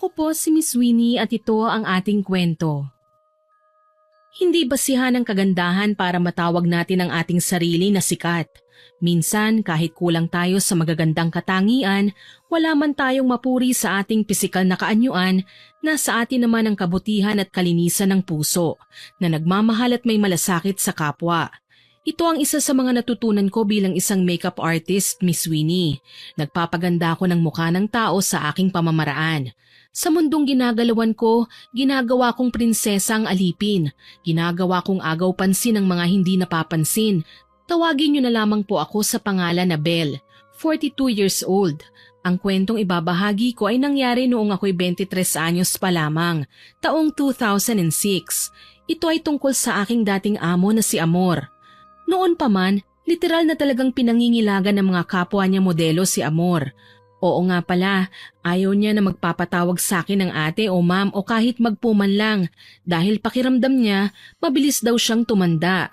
Ako po si Miss Winnie at ito ang ating kwento. Hindi basihan ng kagandahan para matawag natin ang ating sarili na sikat. Minsan kahit kulang tayo sa magagandang katangian, wala man tayong mapuri sa ating pisikal na kaanyuan, nasa atin naman ang kabutihan at kalinisan ng puso na nagmamahal at may malasakit sa kapwa. Ito ang isa sa mga natutunan ko bilang isang makeup artist, Miss Winnie. Nagpapaganda ako ng mukha ng tao sa aking pamamaraan. Sa mundong ginagalawan ko, ginagawa kong prinsesa ang alipin. Ginagawa kong agaw pansin ang mga hindi napapansin. Tawagin niyo na lamang po ako sa pangalan na Belle, 42 years old. Ang kwentong ibabahagi ko ay nangyari noong ako'y 23 anyos pa lamang, taong 2006. Ito ay tungkol sa aking dating amo na si Amor. Noon pa man, literal na talagang pinangingilagan ng mga kapwa niya modelo si Amor. Oo nga pala, ayaw niya na magpapatawag sa akin ng ate o ma'am o kahit magpuman lang dahil pakiramdam niya mabilis daw siyang tumanda.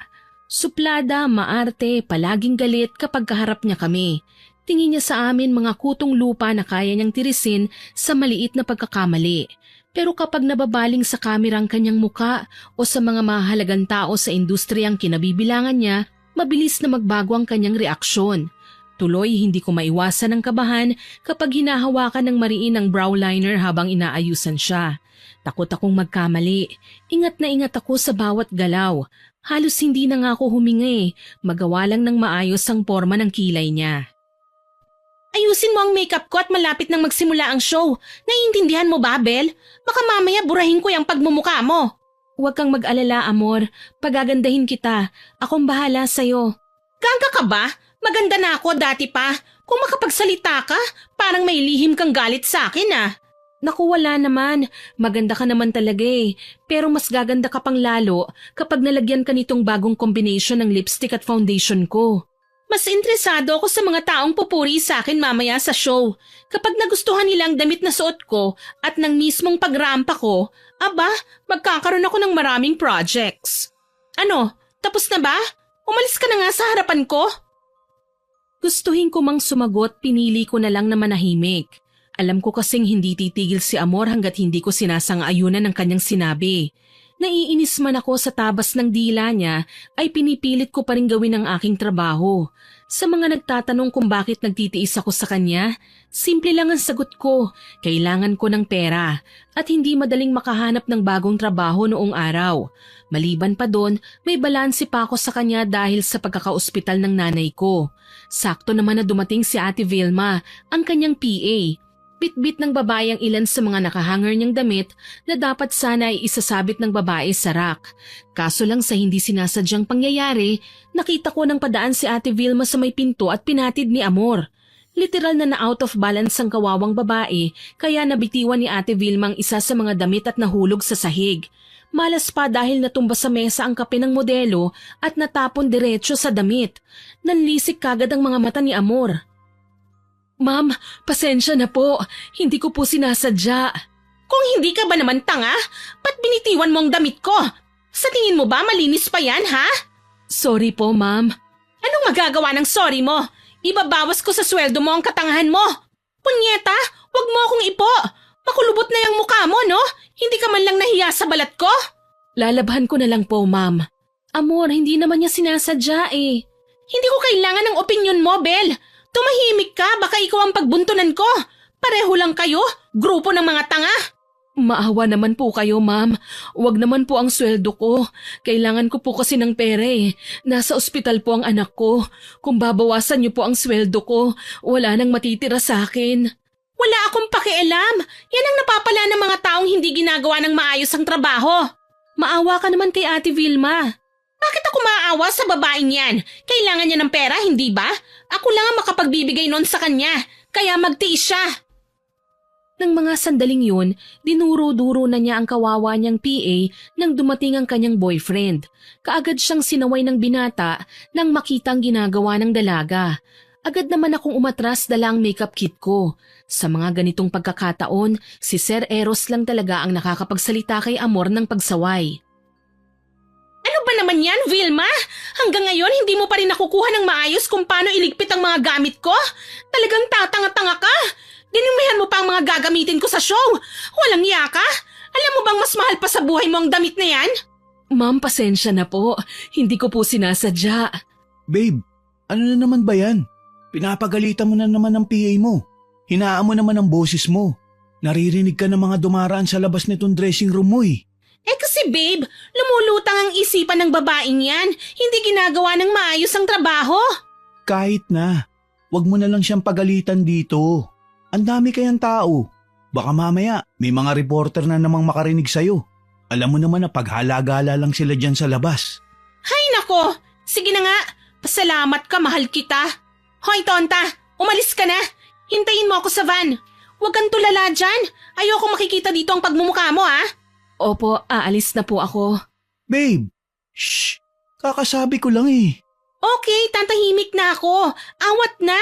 Suplada, maarte, palaging galit kapag kaharap niya kami. Tingin niya sa amin mga kutong lupa na kaya niyang tirisin sa maliit na pagkakamali. Pero kapag nababaling sa kamera ang kanyang muka o sa mga mahalagang tao sa industriyang kinabibilangan niya, mabilis na magbago ang kanyang reaksyon. Tuloy hindi ko maiwasan ang kabahan kapag hinahawakan ng mariin ang brow liner habang inaayusan siya. Takot akong magkamali. Ingat na ingat ako sa bawat galaw. Halos hindi na nga ako humingi. Magawa lang ng maayos ang forma ng kilay niya. Ayusin mo ang makeup ko at malapit nang magsimula ang show. Naiintindihan mo ba, Belle? Baka mamaya burahin ko yung pagmumukha mo. Huwag kang mag-alala, Amor. Pagagandahin kita. Akong bahala sa'yo. Gaga ka ba? Maganda na ako dati pa. Kung makapagsalita ka, parang may lihim kang galit sa akin ah. Naku, wala naman. Maganda ka naman talaga eh. Pero mas gaganda ka pang lalo kapag nalagyan ka nitong bagong combination ng lipstick at foundation ko. Mas interesado ako sa mga taong pupuri sa akin mamaya sa show. Kapag nagustuhan nila ang damit na suot ko at ng mismong pagrampa ko, aba, magkakaroon ako ng maraming projects. Ano, tapos na ba? Umalis ka na nga sa harapan ko. Gustuhin ko mang sumagot, pinili ko na lang na manahimik. Alam ko kasing hindi titigil si Amor hanggat hindi ko sinasang-ayunan ng kanyang sinabi. Naiinis man ako sa tabas ng dila niya ay pinipilit ko pa rin gawin ang aking trabaho. Sa mga nagtatanong kung bakit nagtitiis ako sa kanya, simple lang ang sagot ko, kailangan ko ng pera at hindi madaling makahanap ng bagong trabaho noong araw. Maliban pa doon, may balanse pa ako sa kanya dahil sa pagkakaospital ng nanay ko. Sakto naman na dumating si Ate Vilma, ang kanyang PA. Bit-bit ng babae ang ilan sa mga nakahanger niyang damit na dapat sana ay isasabit ng babae sa rack. Kaso lang sa hindi sinasadyang pangyayari, nakita ko ng padaan si Ate Vilma sa may pinto at pinatid ni Amor. Literal na out of balance ang kawawang babae kaya nabitiwan ni Ate Vilma ang isa sa mga damit at nahulog sa sahig. Malas pa dahil natumba sa mesa ang kape ng modelo at natapon diretso sa damit. Nanlisik kagad ang mga mata ni Amor. Ma'am, pasensya na po. Hindi ko po sinasadya. Kung hindi ka ba naman tanga, ba't binitiwan mo ang damit ko? Sa tingin mo ba malinis pa yan, ha? Sorry po, ma'am. Anong magagawa ng sorry mo? Ibabawas ko sa sweldo mo ang katangahan mo. Punyeta, wag mo akong ipo. Makulubot na yung mukha mo, no? Hindi ka man lang nahiya sa balat ko? Lalabhan ko na lang po, ma'am. Amor, hindi naman niya sinasadya eh. Hindi ko kailangan ng opinyon mo, Belle. Tumahimik ka, baka ikaw ang pagbuntunan ko. Pareho lang kayo, grupo ng mga tanga. Maawa naman po kayo, ma'am. Huwag naman po ang sweldo ko. Kailangan ko po kasi ng pera eh. Nasa ospital po ang anak ko. Kung babawasan niyo po ang sweldo ko, wala nang matitira sa akin. Wala akong pakialam. Yan ang napapala ng mga taong hindi ginagawa ng maayos ang trabaho. Maawa ka naman kay Ate Vilma. Bakit ako maaawa sa babaeng yan? Kailangan niya ng pera, hindi ba? Ako lang ang makapagbibigay noon sa kanya, kaya magtiis siya. Nang mga sandaling yun, dinuro-duro na niya ang kawawa niyang PA nang dumating ang kanyang boyfriend. Kaagad siyang sinaway ng binata nang makita ang ginagawa ng dalaga. Agad naman akong umatras dala ang makeup kit ko. Sa mga ganitong pagkakataon, si Sir Eros lang talaga ang nakakapagsalita kay Amor ng pagsaway. Ano ba naman yan, Vilma? Hanggang ngayon hindi mo pa rin nakukuha ng maayos kung paano iligpit ang mga gamit ko? Talagang tatanga-tanga ka. Dinumihan mo pa ang mga gagamitin ko sa show. Walang iya ka? Alam mo bang mas mahal pa sa buhay mo ang damit na yan? Ma'am, pasensya na po. Hindi ko po sinasadya. Babe, ano na naman ba yan? Pinapagalitan mo na naman ang PA mo. Hinaan mo naman ang boses mo. Naririnig ka ng mga dumaraan sa labas nitong dressing room mo eh. Kasi babe, lumulutang ang isipan ng babaeng yan. Hindi ginagawa ng maayos ang trabaho. Kahit na, wag mo na lang siyang pagalitan dito. Ang dami kayang tao. Baka mamaya may mga reporter na namang makarinig sa'yo. Alam mo naman na paghalagala lang sila dyan sa labas. Hay nako, sige na nga. Pasalamat ka, mahal kita. Hoy tonta, umalis ka na. Hintayin mo ako sa van. Huwag kang tulala dyan. Ayoko makikita dito ang pagmumukha mo ha. Opo, aalis na po ako. Babe, shh, kakasabi ko lang eh. Okay, tantahimik na ako. Awat na.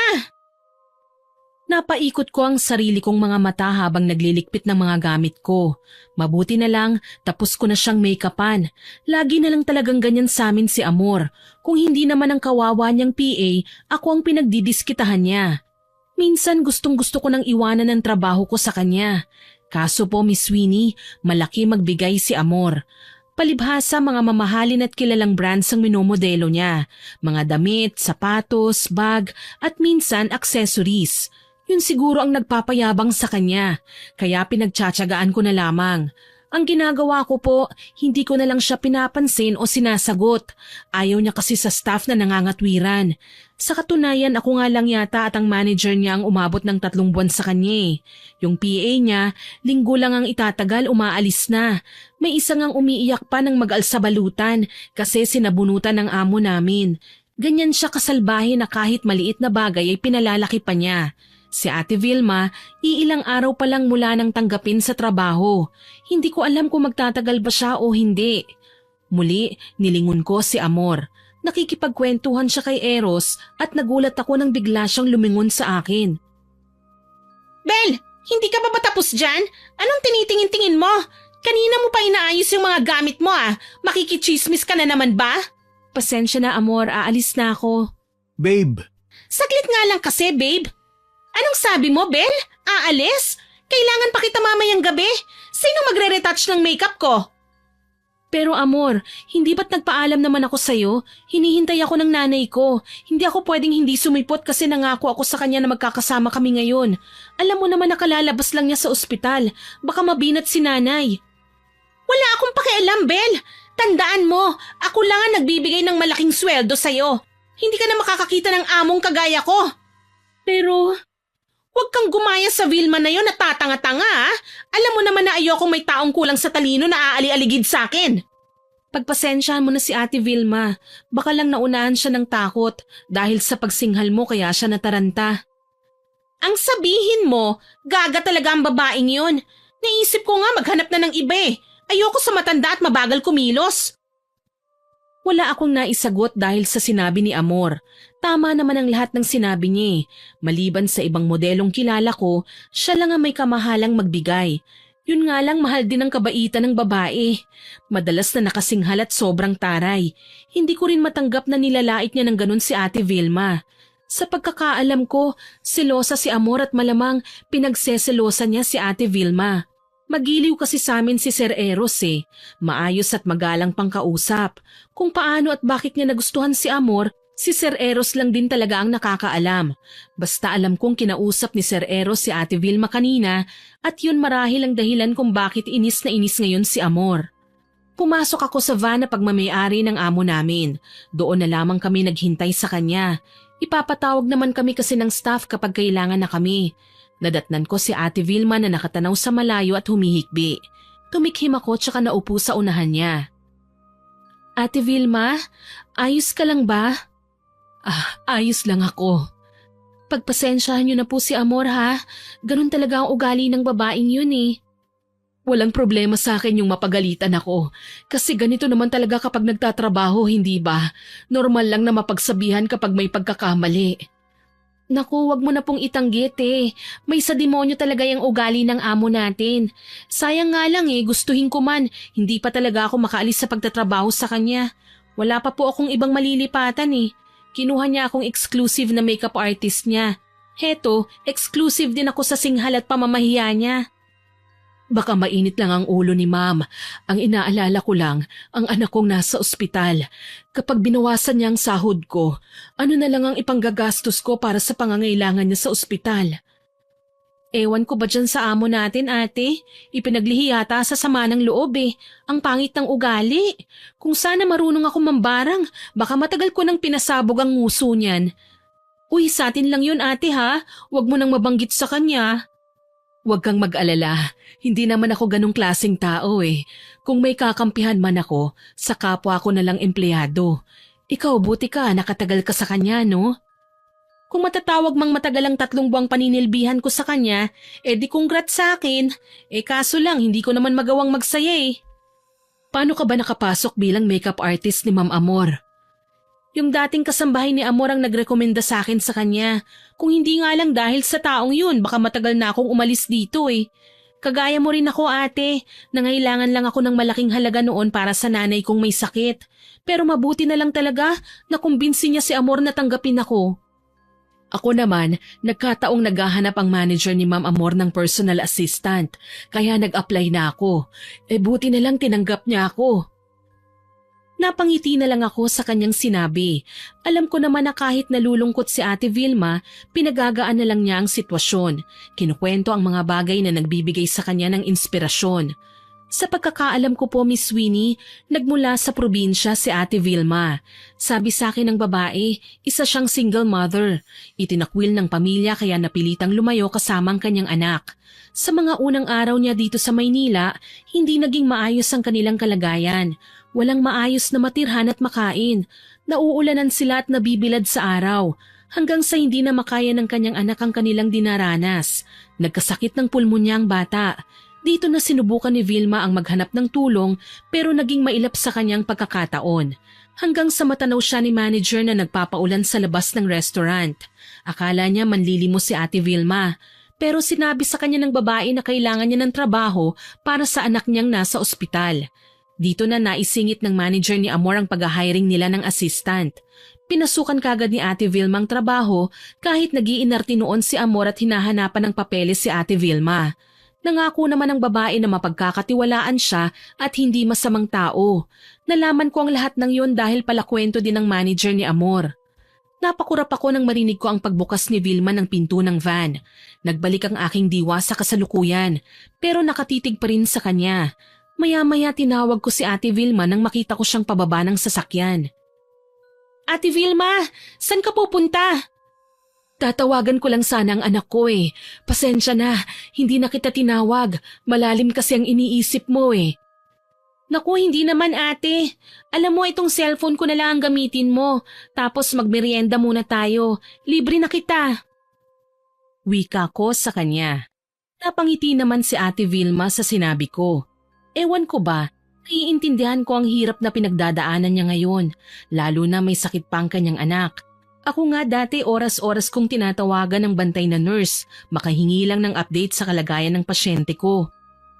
Napaikot ko ang sarili kong mga mata habang naglilikpit ng mga gamit ko. Mabuti na lang, tapos ko na siyang make-upan. Lagi na lang talagang ganyan sa amin si Amor. Kung hindi naman ang kawawa niyang PA, ako ang pinagdidiskitahan niya. Minsan gustong-gusto ko nang iwanan ang trabaho ko sa kanya. Kaso po, Miss Winnie, malaki magbigay si Amor. Palibhasa mga mamahalin at kilalang brands ang minomodelo niya. Mga damit, sapatos, bag, at minsan accessories. Yun siguro ang nagpapayabang sa kanya, kaya pinagtsatsagaan ko na lamang. Ang ginagawa ko po, hindi ko na lang siya pinapansin o sinasagot. Ayaw niya kasi sa staff na nangangatwiran. Sa katunayan, ako nga lang yata at ang manager niya ang umabot ng 3 buwan sa kanya. Yung PA niya, linggo lang ang itatagal, umaalis na. May isa ngang umiiyak pa ng mag-al sa balutan kasi sinabunutan ng amo namin. Ganyan siya kasalbahe na kahit maliit na bagay ay pinalalaki pa niya. Si Ate Vilma, iilang araw pa lang mula nang tanggapin sa trabaho. Hindi ko alam kung magtatagal ba siya o hindi. Muli, nilingon ko si Amor. Nakikipagkwentuhan siya kay Eros at nagulat ako nang bigla siyang lumingon sa akin. Bel, hindi ka ba tapos dyan? Anong tinitingin-tingin mo? Kanina mo pa inaayos yung mga gamit mo ah. Makikichismis ka na naman ba? Pasensya na Amor, aalis na ako. Babe. Saglit nga lang kasi, babe. Anong sabi mo, Bel? Aalis? Kailangan pa kita mamayang gabi. Sino magre-retouch ng makeup ko? Pero Amor, hindi ba't nagpaalam naman ako sa'yo? Hinihintay ako ng nanay ko. Hindi ako pwedeng hindi sumipot kasi nangako ako sa kanya na magkakasama kami ngayon. Alam mo naman nakalalabas lang niya sa ospital. Baka mabinat si nanay. Wala akong pakialam, Bel. Tandaan mo, ako lang ang nagbibigay ng malaking sweldo sa'yo. Hindi ka na makakakita ng among kagaya ko. Pero... Huwag kang gumaya sa Vilma na yon na tatanga-tanga ha. Alam mo naman na ayokong may taong kulang sa talino na aali-aligid sa akin. Pagpasensyahan mo na si Ate Vilma. Baka lang naunahan siya ng takot dahil sa pagsinghal mo kaya siya nataranta. Ang sabihin mo, gaga talaga ang babaeng yon. Naisip ko nga maghanap na ng iba eh. Ayoko sa matanda at mabagal kumilos. Wala akong naisagot dahil sa sinabi ni Amor. Tama naman ang lahat ng sinabi niya. Maliban sa ibang modelong kilala ko, siya lang ang may kamahalang magbigay. Yun nga lang mahal din ang kabaitan ng babae. Madalas na nakasinghal at sobrang taray. Hindi ko rin matanggap na nilalait niya ng ganun si Ate Vilma. Sa pagkakaalam ko, selosa si Amor at malamang pinagseselosa niya si Ate Vilma. Magiliw kasi sa amin si Sir Eros eh. Maayos at magalang pang kausap. Kung paano at bakit niya nagustuhan si Amor, si Sir Eros lang din talaga ang nakakaalam. Basta alam kong kinausap ni Sir Eros si Ate Vilma kanina at yun marahil ang dahilan kung bakit inis na inis ngayon si Amor. Pumasok ako sa van na pagmamayari ng amo namin. Doon na lamang kami naghintay sa kanya. Ipapatawag naman kami kasi ng staff kapag kailangan na kami. Nadatnan ko si Ate Vilma na nakatanaw sa malayo at humihikbi. Tumikhim ako tsaka naupo sa unahan niya. Ate Vilma, ayos ka lang ba? Ayos lang ako. Pagpasensyahan niyo na po si Amor ha. Ganun talaga ang ugali ng babaeng yun eh. Walang problema sa akin yung mapagalitan ako. Kasi ganito naman talaga kapag nagtatrabaho, hindi ba? Normal lang na mapagsabihan kapag may pagkakamali. Naku, wag mo na pong itanggit eh. May sa demonyo talaga yung ugali ng amo natin. Sayang nga lang eh, gustuhin ko man. Hindi pa talaga ako makaalis sa pagtatrabaho sa kanya. Wala pa po akong ibang malilipatan eh. Kinuha niya akong exclusive na makeup artist niya. Heto, exclusive din ako sa singhal at pamamahiya niya. Baka mainit lang ang ulo ni ma'am. Ang inaalala ko lang, ang anak kong nasa ospital. Kapag binawasan niya ang sahod ko, ano na lang ang ipanggagastos ko para sa pangangailangan niya sa ospital? Ewan ko ba dyan sa amo natin, ate? Ipinaglihi yata sa sama ng loob eh. Ang pangit ng ugali. Kung sana marunong ako mambarang, baka matagal ko nang pinasabog ang nguso niyan. Uy, sa atin lang yun ate ha. Huwag mo nang mabanggit sa kanya. Huwag kang mag-alala. Hindi naman ako ganong klaseng tao eh. Kung may kakampihan man ako, sa kapwa ko na lang empleyado. Ikaw, buti ka, nakatagal ka sa kanya, no? Kung matatawag mang matagal ang 3 buwang paninilbihan ko sa kanya, di congrats sa akin. Kaso lang, hindi ko naman magawang magsaya eh. Paano ka ba nakapasok bilang makeup artist ni Ma'am Amor? Yung dating kasambahay ni Amor ang nagrekomenda sa akin sa kanya. Kung hindi nga lang dahil sa taong yun, baka matagal na akong umalis dito eh. Kagaya mo rin ako ate, nangailangan lang ako ng malaking halaga noon para sa nanay kong may sakit. Pero mabuti na lang talaga na kumbinsi niya si Amor na tanggapin ako. Ako naman, nagkataong naghahanap ang manager ni Ma'am Amor ng personal assistant, kaya nag-apply na ako. Buti na lang tinanggap niya ako. Napangiti na lang ako sa kanyang sinabi. Alam ko naman na kahit nalulungkot si Ate Vilma, pinagagaan na lang niya ang sitwasyon. Kinukwento ang mga bagay na nagbibigay sa kanya ng inspirasyon. Sa pagkakaalam ko po, Miss Winnie, nagmula sa probinsya si Ate Vilma. Sabi sa akin ng babae, isa siyang single mother. Itinakwil ng pamilya kaya napilitang lumayo kasama ang kanyang anak. Sa mga unang araw niya dito sa Maynila, hindi naging maayos ang kanilang kalagayan. Walang maayos na matirhan at makain. Nauulanan sila at nabibilad sa araw. Hanggang sa hindi na makaya ng kanyang anak ang kanilang dinaranas. Nagkasakit ng pulmonya ang bata. Dito na sinubukan ni Vilma ang maghanap ng tulong pero naging mailap sa kanyang pagkakataon. Hanggang sa matanaw siya ni manager na nagpapaulan sa labas ng restaurant. Akala niya manlilimos si Ate Vilma. Pero sinabi sa kanya ng babae na kailangan niya ng trabaho para sa anak niyang nasa ospital. Dito na naisingit ng manager ni Amor ang pag-hiring nila ng assistant. Pinasukan kagad ni Ate Vilma ang trabaho kahit nag-iinarte noon si Amor at hinahanapan ng papeles si Ate Vilma. Nangako naman ang babae na mapagkakatiwalaan siya at hindi masamang tao. Nalaman ko ang lahat ng yun dahil pala kwento din ng manager ni Amor. Napakurap ako nang marinig ko ang pagbukas ni Vilma ng pinto ng van. Nagbalik ang aking diwa sa kasalukuyan, pero nakatitig pa rin sa kanya. Maya-maya tinawag ko si Ate Vilma nang makita ko siyang pababa ng sasakyan. Ate Vilma, saan ka pupunta? Tatawagan ko lang sana ang anak ko eh. Pasensya na, hindi na kita tinawag. Malalim kasi ang iniisip mo eh. Naku, hindi naman ate. Alam mo itong cellphone ko na lang ang gamitin mo. Tapos magmerienda muna tayo. Libre na kita. Wika ko sa kanya. Napangiti naman si Ate Vilma sa sinabi ko. Ewan ko ba, naiintindihan ko ang hirap na pinagdadaanan niya ngayon. Lalo na may sakit pa ang kanyang anak. Ako nga dati oras-oras kong tinatawagan ng bantay na nurse, makahingi lang ng update sa kalagayan ng pasyente ko.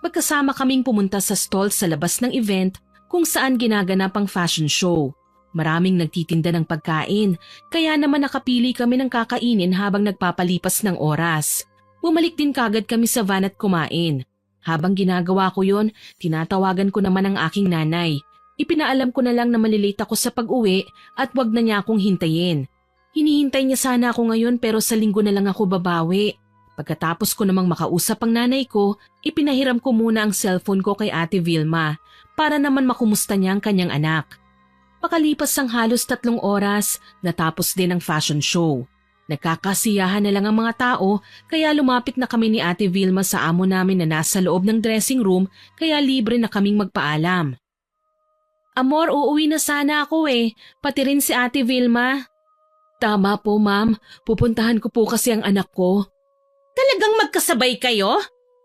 Magkasama kaming pumunta sa stall sa labas ng event kung saan ginaganap ang fashion show. Maraming nagtitinda ng pagkain, kaya naman nakapili kami ng kakainin habang nagpapalipas ng oras. Bumalik din kagad kami sa van at kumain. Habang ginagawa ko yon, tinatawagan ko naman ang aking nanay. Ipinaalam ko na lang na malilate ako sa pag-uwi at wag na niya akong hintayin. Hinihintay niya sana ako ngayon pero sa linggo na lang ako babawi. Pagkatapos ko namang makausap ang nanay ko, ipinahiram ko muna ang cellphone ko kay Ate Vilma para naman makumusta niya ang kanyang anak. Pakalipas ang halos 3 oras, natapos din ang fashion show. Nagkakasiyahan na lang ang mga tao kaya lumapit na kami ni Ate Vilma sa amo namin na nasa loob ng dressing room kaya libre na kaming magpaalam. Amor, uuwi na sana ako eh, pati rin si Ate Vilma. Tama po ma'am, pupuntahan ko po kasi ang anak ko. Talagang magkasabay kayo?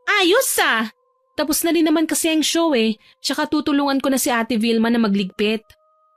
Ayos ah! Tapos na rin naman kasi ang show eh, tsaka tutulungan ko na si Ate Vilma na magligpit.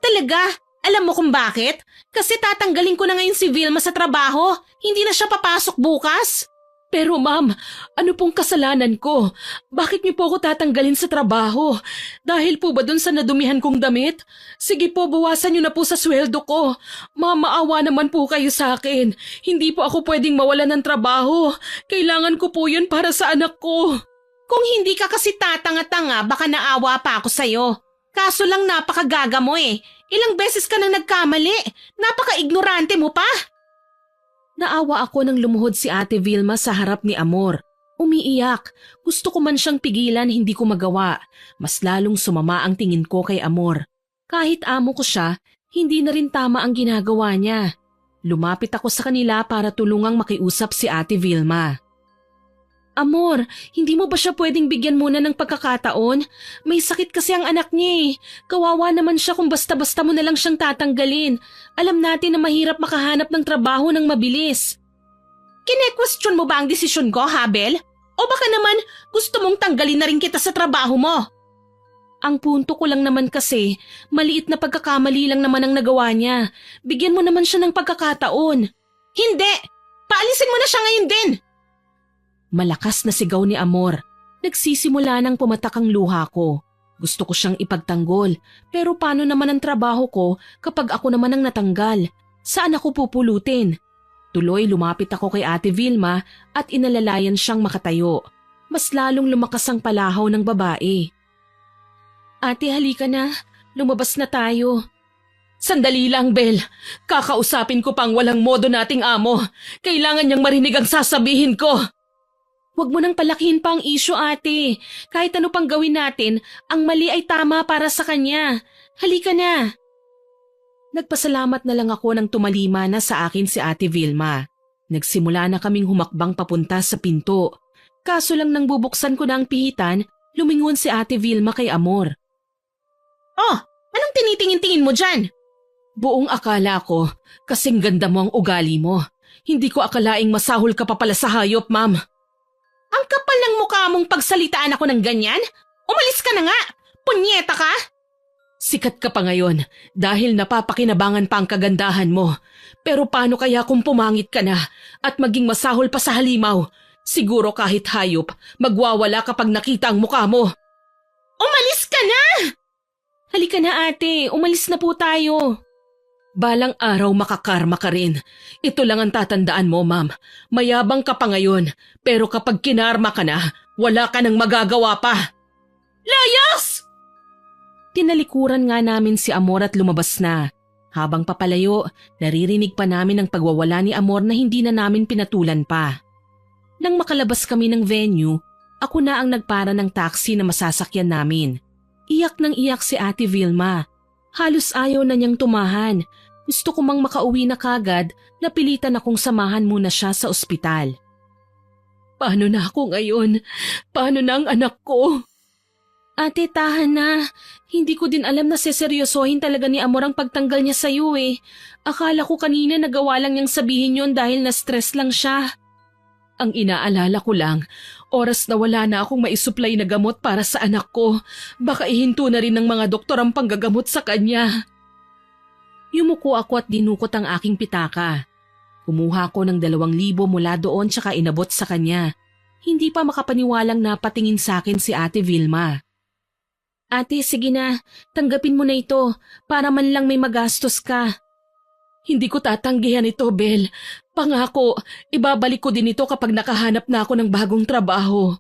Talaga? Alam mo kung bakit? Kasi tatanggalin ko na ngayon si Vilma sa trabaho. Hindi na siya papasok bukas. Pero ma'am, ano pong kasalanan ko? Bakit niyo po ako tatanggalin sa trabaho? Dahil po ba dun sa nadumihan kong damit? Sige po, bawasan niyo na po sa sweldo ko. Ma'am, maawa naman po kayo sa akin. Hindi po ako pwedeng mawalan ng trabaho. Kailangan ko po yun para sa anak ko. Kung hindi ka kasi tatanga-tanga, baka naawa pa ako sa'yo. Kaso lang napakagaga mo eh. Ilang beses ka nang nagkamali. Napaka-ignorante mo pa. Naawa ako nang lumuhod si Ate Vilma sa harap ni Amor. Umiiyak. Gusto ko man siyang pigilan, hindi ko magawa. Mas lalong sumama ang tingin ko kay Amor. Kahit amo ko siya, hindi na rin tama ang ginagawa niya. Lumapit ako sa kanila para tulungang makiusap si Ate Vilma. Amor, hindi mo ba siya pwedeng bigyan muna ng pagkakataon? May sakit kasi ang anak niya eh. Kawawa naman siya kung basta-basta mo na lang siyang tatanggalin. Alam natin na mahirap makahanap ng trabaho ng mabilis. Kine-question mo ba ang desisyon ko, Habel? O baka naman gusto mong tanggalin na rin kita sa trabaho mo? Ang punto ko lang naman kasi, maliit na pagkakamali lang naman ang nagawa niya. Bigyan mo naman siya ng pagkakataon. Hindi! Paalisin mo na siya ngayon din! Malakas na sigaw ni Amor. Nagsisimula nang pumatak ang luha ko. Gusto ko siyang ipagtanggol, pero paano naman ang trabaho ko kapag ako naman ang natanggal? Saan ako pupulutin? Tuloy lumapit ako kay Ate Vilma at inalalayan siyang makatayo. Mas lalong lumakas ang palahaw ng babae. Ate, halika na. Lumabas na tayo. Sandali lang, Bel. Kakausapin ko pang walang modo nating amo. Kailangan niyang marinig ang sasabihin ko. Huwag mo nang palakihin pa ang issue, ate. Kahit ano pang gawin natin, ang mali ay tama para sa kanya. Halika na. Nagpasalamat na lang ako nang tumalima na sa akin si Ate Vilma. Nagsimula na kaming humakbang papunta sa pinto. Kaso lang nang bubuksan ko na ang pihitan, lumingon si Ate Vilma kay Amor. Oh, anong tinitingin-tingin mo dyan? Buong akala ko, kasing ganda mo ang ugali mo. Hindi ko akalaing masahol ka pa pala sa hayop, ma'am. Ang kapal ng mukha mong pagsalitaan ako ng ganyan? Umalis ka na nga! Punyeta ka! Sikat ka pa ngayon dahil napapakinabangan pa ang kagandahan mo. Pero paano kaya kung pumangit ka na at maging masahol pa sa halimaw? Siguro kahit hayop, magwawala kapag nakita ang mukha mo. Umalis ka na! Halika na ate, umalis na po tayo. Balang araw makakarma ka rin. Ito lang ang tatandaan mo, ma'am. Mayabang ka pa ngayon, pero kapag kinarma ka na, wala ka nang magagawa pa. Layas! Tinalikuran nga namin si Amor at lumabas na. Habang papalayo, naririnig pa namin ang pagwawala ni Amor na hindi na namin pinatulan pa. Nang makalabas kami ng venue, ako na ang nagpara ng taxi na masasakyan namin. Iyak nang iyak si Ate Vilma. Halos ayaw na niyang tumahan. Gusto ko mang makauwi na kagad, napilitan akong samahan muna siya sa ospital. Paano na ako ngayon? Paano na ang anak ko? Ate, tahan na. Hindi ko din alam na seseryosohin talaga ni Amor ang pagtanggal niya sa'yo eh. Akala ko kanina nagawa lang niyang sabihin yon dahil na-stress lang siya. Ang inaalala ko lang, oras na wala na akong maisupply na gamot para sa anak ko. Baka ihinto na rin ng mga doktor ang panggagamot sa kanya. Yumuko ako at dinukot ang aking pitaka. Kumuha ko ng 2,000 mula doon tsaka inabot sa kanya. Hindi pa makapaniwalang napatingin sa akin si Ate Vilma. Ate, sige na, tanggapin mo na ito para man lang may magastos ka. Hindi ko tatanggihan ito, Bel. Pangako, ibabalik ko din ito kapag nakahanap na ako ng bagong trabaho.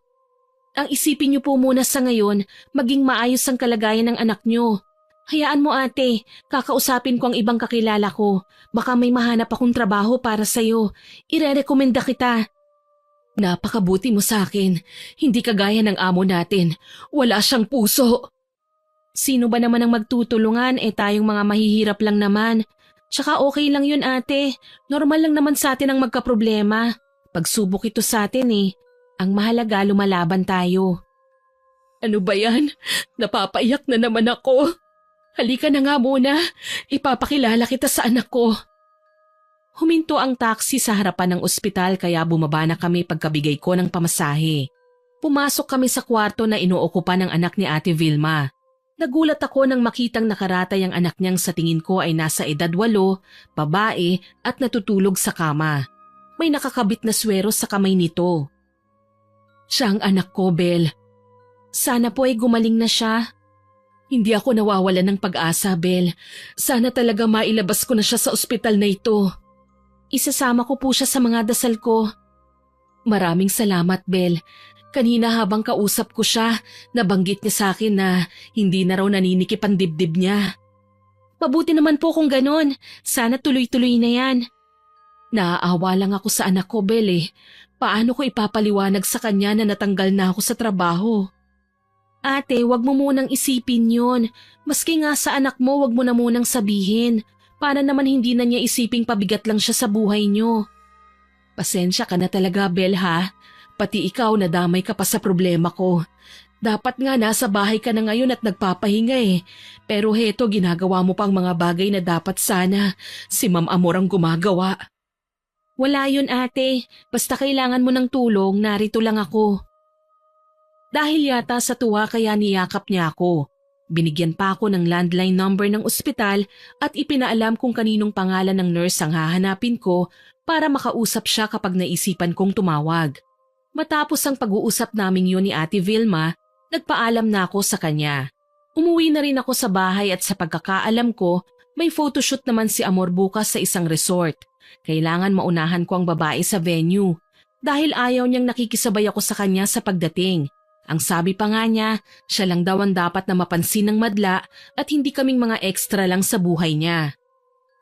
Ang isipin niyo po muna sa ngayon, maging maayos ang kalagayan ng anak niyo. Hayaan mo ate, kakausapin ko ang ibang kakilala ko. Baka may mahanap akong trabaho para sa'yo. Irerekomenda kita. Napakabuti mo sa akin. Hindi kagaya ng amo natin. Wala siyang puso. Sino ba naman ang magtutulungan tayong mga mahihirap lang naman. Tsaka okay lang yun ate. Normal lang naman sa atin ang magkaproblema. Pagsubok ito sa atin Ang mahalaga lumalaban tayo. Ano ba yan? Napapaiyak na naman ako. Halika na nga muna. Ipapakilala kita sa anak ko. Huminto ang taxi sa harapan ng ospital kaya bumaba na kami pagkabigay ko ng pamasahe. Pumasok kami sa kwarto na inuokupan ng anak ni Ate Vilma. Nagulat ako nang makitang nakaratay ang anak niyang sa tingin ko ay nasa edad 8, babae at natutulog sa kama. may nakakabit na swero sa kamay nito. Siya ang anak ko, Bel. Sana po ay gumaling na siya. Hindi ako nawawalan ng pag-asa, Bel. Sana talaga mailabas ko na siya sa ospital na ito. Isasama ko po siya sa mga dasal ko. Maraming salamat, Bel. Kanina habang kausap ko siya, nabanggit niya sa akin na hindi na raw naninikip ang dibdib niya. Mabuti naman po kung ganon. Sana tuloy-tuloy na yan. Naaawa lang ako sa anak ko, Bel eh. Paano ko ipapaliwanag sa kanya na natanggal na ako sa trabaho? Ate, wag mo munang isipin yun. Maski nga sa anak mo, wag mo na munang sabihin. Para naman hindi na niya isiping pabigat lang siya sa buhay niyo. Pasensya ka na talaga, Bel ha. Pati ikaw nadamay ka pa sa problema ko. Dapat nga nasa bahay ka na ngayon at nagpapahinga eh. Pero heto, ginagawa mo pang mga bagay na dapat sana si Ma'am Amor ang gumagawa. Wala yun ate. Basta kailangan mo ng tulong, narito lang ako. Dahil yata sa tuwa kaya niyakap niya ako. Binigyan pa ako ng landline number ng ospital at ipinaalam kung kaninong pangalan ng nurse ang hahanapin ko para makausap siya kapag naisipan kong tumawag. Matapos ang pag-uusap naming yun ni Ate Vilma, nagpaalam na ako sa kanya. Umuwi na rin ako sa bahay at sa pagkakaalam ko, may photoshoot naman si Amor bukas sa isang resort. Kailangan maunahan ko ang babae sa venue dahil ayaw niyang nakikisabay ako sa kanya sa pagdating. Ang sabi pa nga niya, siya lang daw ang dapat na mapansin ng madla at hindi kaming mga extra lang sa buhay niya.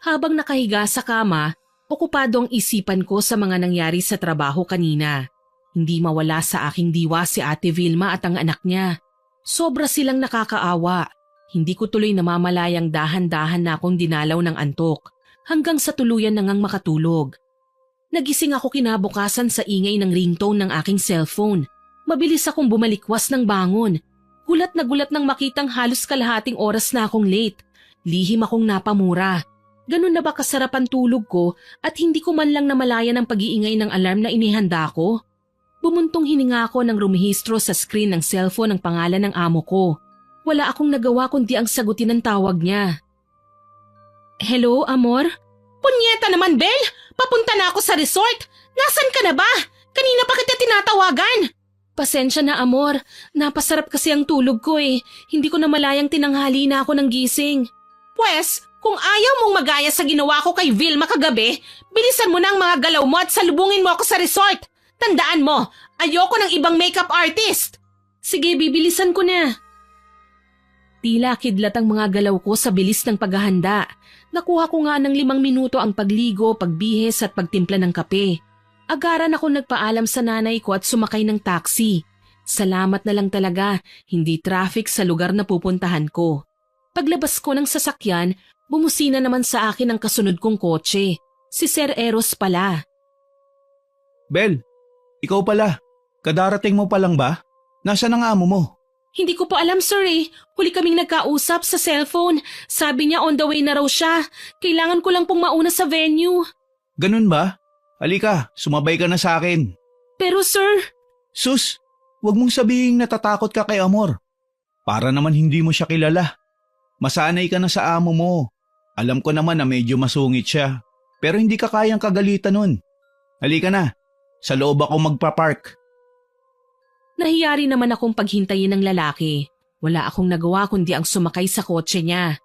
Habang nakahiga sa kama, okupado ang isipan ko sa mga nangyari sa trabaho kanina. Hindi mawala sa aking diwa si Ate Vilma at ang anak niya. Sobra silang nakakaawa. Hindi ko tuloy namamalayang dahan-dahan na akong dinalaw ng antok hanggang sa tuluyan na ngang makatulog. Nagising ako kinabukasan sa ingay ng ringtone ng aking cellphone. Mabilis akong bumalikwas ng bangon. Gulat na gulat nang makitang halos kalahating oras na akong late. Lihim akong napamura. Ganun na ba kasarap ang tulog ko at hindi ko man lang namalayan ang pag-iingay ng alarm na inihanda ko? Bumuntong hininga ako nang rumihistro sa screen ng cellphone ang pangalan ng amo ko. Wala akong nagawa kundi ang sagutin ang tawag niya. Hello, Amor? Punyeta naman, Bel! Papunta na ako sa resort! Nasaan ka na ba? Kanina pa kita tinatawagan! Pasensya na, Amor. Napasarap kasi ang tulog ko eh. Hindi ko na malayang tinanghali na ako ng gising. Pwes, kung ayaw mong magaya sa ginawa ko kay Vilma kagabi, bilisan mo na ang mga galaw mo at salubungin mo ako sa resort. Tandaan mo, ayoko ng ibang makeup artist. Sige, bibilisan ko na. Tila kidlat ang mga galaw ko sa bilis ng paghahanda. Nakuha ko nga ng 5 minuto ang pagligo, pagbihis at pagtimpla ng kape. Agaran ako nagpaalam sa nanay ko at sumakay ng taxi. Salamat na lang talaga, hindi traffic sa lugar na pupuntahan ko. Paglabas ko ng sasakyan, bumusina naman sa akin ang kasunod kong kotse. Si Sir Eros pala. Bel, ikaw pala. Kadarating mo pa lang ba? Nasaan ang amo mo? Hindi ko pa alam sir eh. Huli kaming nagkausap sa cellphone. Sabi niya on the way na raw siya. Kailangan ko lang pong mauna sa venue. Ganun ba? Halika, sumabay ka na sa akin. Pero sir… Sus, wag mong sabihin natatakot ka kay Amor. Para naman hindi mo siya kilala. Masanay ka na sa amo mo. Alam ko naman na medyo masungit siya. Pero hindi ka kayang kagalitan nun. Halika na, sa loob ako magpa-park. Nahiyari naman akong paghintayin ng lalaki. Wala akong nagawa kundi ang sumakay sa kotse niya.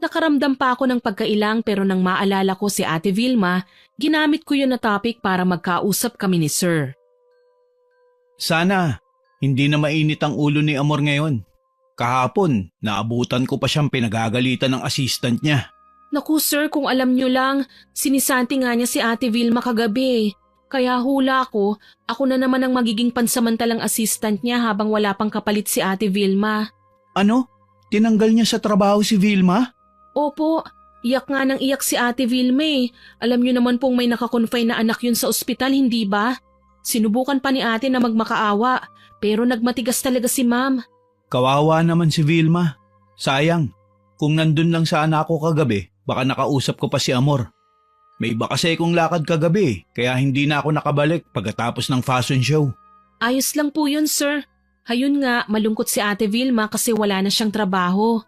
Nakaramdam pa ako ng pagkailang pero nang maalala ko si Ate Vilma, ginamit ko yun na topic para magkausap kami ni Sir. Sana, hindi na mainit ang ulo ni Amor ngayon. Kahapon, naabutan ko pa siyang pinagagalitan ng assistant niya. Naku sir, kung alam niyo lang, sinisanti nga niya si Ate Vilma kagabi. Kaya hula ko, ako na naman ang magiging pansamantalang assistant niya habang wala pang kapalit si Ate Vilma. Ano? Tinanggal niya sa trabaho si Vilma? Opo, iyak nga nang iyak si Ate Vilma eh. Alam niyo naman pong may nakakonfine na anak yun sa ospital, hindi ba? Sinubukan pa ni ate na magmakaawa, pero nagmatigas talaga si ma'am. Kawawa naman si Vilma. Sayang, kung nandun lang sana ako kagabi, baka nakausap ko pa si Amor. May iba kasi kong lakad kagabi, kaya hindi na ako nakabalik pagkatapos ng fashion show. Ayos lang po yun, sir. Hayun nga, malungkot si Ate Vilma kasi wala na siyang trabaho.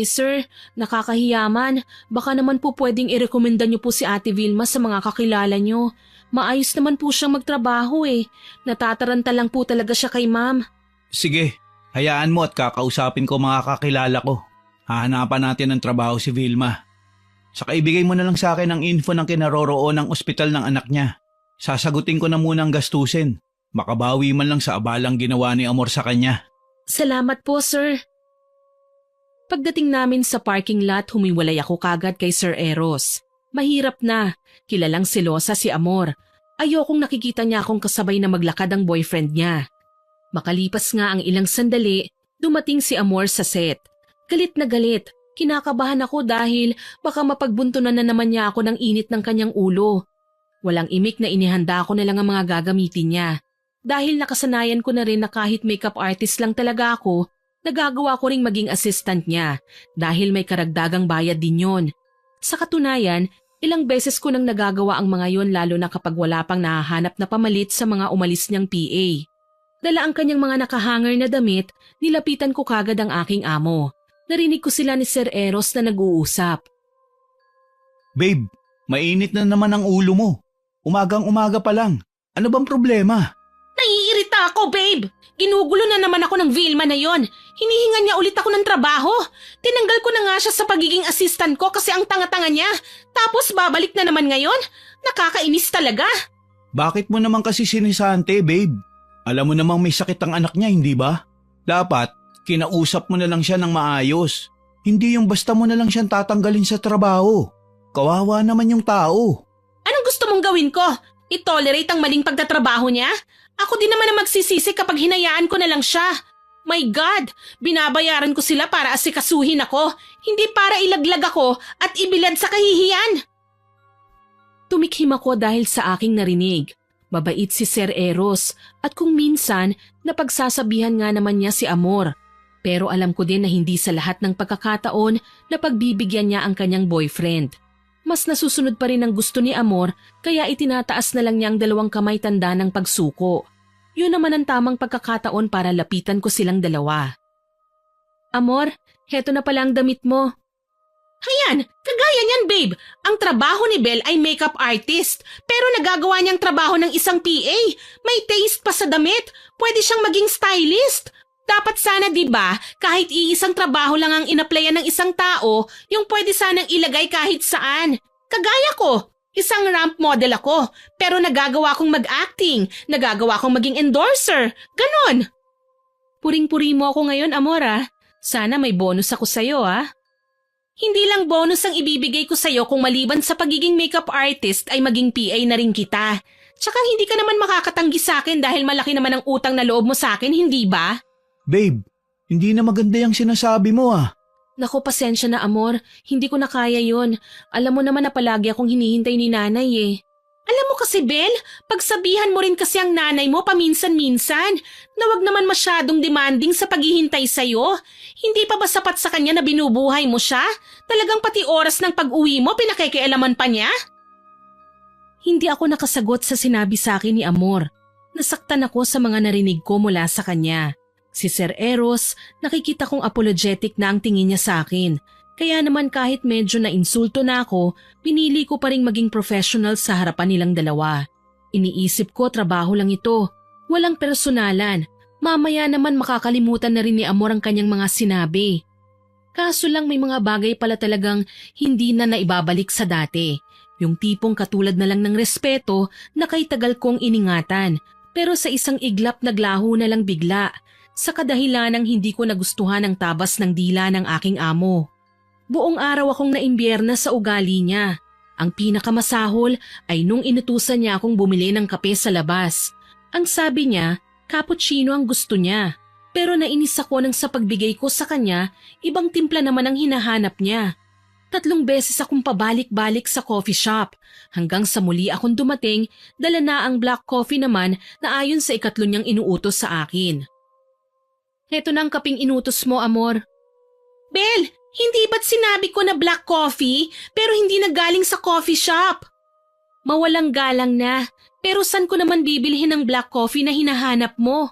Sir, nakakahiyaman. Baka naman po pwedeng irekomenda niyo po si Ate Vilma sa mga kakilala niyo. Maayos naman po siyang magtrabaho eh. Natataranta lang po talaga siya kay ma'am. Sige, hayaan mo at kakausapin ko mga kakilala ko. Hahanapan natin ng trabaho si Vilma. Saka ibigay mo na lang sa akin ang info ng kinaroroon ng ospital ng anak niya. Sasagutin ko na muna ang gastusin. Makabawi man lang sa abalang ginawa ni Amor sa kanya. Salamat po, sir. Pagdating namin sa parking lot, humiwalay ako kagad kay Sir Eros. Mahirap na. Kilalang selosa si Amor. Ayokong nakikita niya akong kasabay na maglakad ang boyfriend niya. Makalipas nga ang ilang sandali, dumating si Amor sa set. Galit na galit. Kinakabahan ako dahil baka mapagbuntunan na naman niya ako ng init ng kanyang ulo. Walang imik na inihanda ko na lang ang mga gagamitin niya. Dahil nakasanayan ko na rin na kahit makeup artist lang talaga ako, nagagawa ko ring maging assistant niya dahil may karagdagang bayad din yon. Sa katunayan, ilang beses ko nang nagagawa ang mga yon lalo na kapag wala pang nahahanap na pamalit sa mga umalis niyang PA. Dala ang kanyang mga nakahanger na damit, nilapitan ko kagad ang aking amo. Narinig ko sila ni Sir Eros na nag-uusap. Babe, mainit na naman ang ulo mo. Umagang-umaga pa lang. Ano bang problema? Naiirita ako, babe. Ginugulo na naman ako ng Vilma na yon. Hinihinga niya ulit ako ng trabaho. Tinanggal ko na nga siya sa pagiging assistant ko kasi ang tanga-tanga niya. Tapos babalik na naman ngayon? Nakakainis talaga. Bakit mo naman kasi sinisante, babe? Alam mo namang may sakit ang anak niya, hindi ba? Dapat, kinausap mo na lang siya ng maayos. Hindi yung basta mo na lang siyang tatanggalin sa trabaho. Kawawa naman yung tao. Anong gusto mong gawin ko? I-tolerate ang maling pagtatrabaho niya? Ako din naman ang magsisisi kapag hinayaan ko na lang siya. My God, binabayaran ko sila para asikasuhin ako, hindi para ilaglag ako at ibilad sa kahihiyan. Tumikhim ako dahil sa aking narinig. Mabait si Sir Eros at kung minsan napagsasabihan nga naman niya si Amor. Pero alam ko din na hindi sa lahat ng pagkakataon na pagbibigyan niya ang kanyang boyfriend. Mas nasusunod pa rin ang gusto ni Amor kaya itinataas na lang niya ang dalawang kamay tanda ng pagsuko. Yun naman ang tamang pagkakataon para lapitan ko silang dalawa. Amor, heto na pala ang damit mo. Hayan, kagaya niyan babe. Ang trabaho ni Belle ay makeup artist pero nagagawa niyang trabaho ng isang PA. May taste pa sa damit. Pwede siyang maging stylist. Dapat sana 'di ba, kahit iisang trabaho lang ang inaplayan ng isang tao, yung pwede sanang ilagay kahit saan. Kagaya ko, isang ramp model ako, pero nagagawa kong mag-acting, nagagawa kong maging endorser, ganon. Puring-puri mo ako ngayon, Amor. Sana may bonus ako sa'yo, Hindi lang bonus ang ibibigay ko sa'yo kung maliban sa pagiging makeup artist ay maging PA na rin kita. Tsaka hindi ka naman makakatanggi sa akin dahil malaki naman ang utang na loob mo sa akin, hindi ba? Babe, hindi na maganda yung sinasabi mo Naku, pasensya na, Amor. Hindi ko na kaya yun. Alam mo naman na palagi akong hinihintay ni nanay Alam mo kasi, Belle, pagsabihan mo rin kasi ang nanay mo paminsan-minsan na wag naman masyadong demanding sa paghihintay sa'yo. Hindi pa ba sapat sa kanya na binubuhay mo siya? Talagang pati oras ng pag-uwi mo pinakikialaman pa niya? Hindi ako nakasagot sa sinabi sa akin ni Amor. Nasaktan ako sa mga narinig ko mula sa kanya. Si Sir Eros, nakikita kong apologetic na ang tingin niya sa akin. Kaya naman kahit medyo na-insulto na ako, pinili ko pa ring maging professional sa harapan nilang dalawa. Iniisip ko trabaho lang ito. Walang personalan. Mamaya naman makakalimutan na rin ni Amor ang kanyang mga sinabi. Kaso lang may mga bagay pala talagang hindi na naibabalik sa dati. Yung tipong katulad na lang ng respeto na kay tagal kong iningatan. Pero sa isang iglap naglaho na lang bigla. Sa kadahilanang hindi ko nagustuhan ang tabas ng dila ng aking amo. Buong araw akong naimbierna sa ugali niya. Ang pinakamasahol ay nung inutusan niya akong bumili ng kape sa labas. Ang sabi niya, cappuccino ang gusto niya. Pero nainis ako nang sa pagbigay ko sa kanya, ibang timpla naman ang hinahanap niya. 3 beses akong pabalik-balik sa coffee shop. Hanggang sa muli akong dumating, dala na ang black coffee naman na ayon sa 3 niyang inuutos sa akin. Heto na ang kaping inutos mo, Amor. Belle, hindi ba't sinabi ko na black coffee pero hindi na galing sa coffee shop? Mawalang galang na, pero saan ko naman bibilhin ng black coffee na hinahanap mo?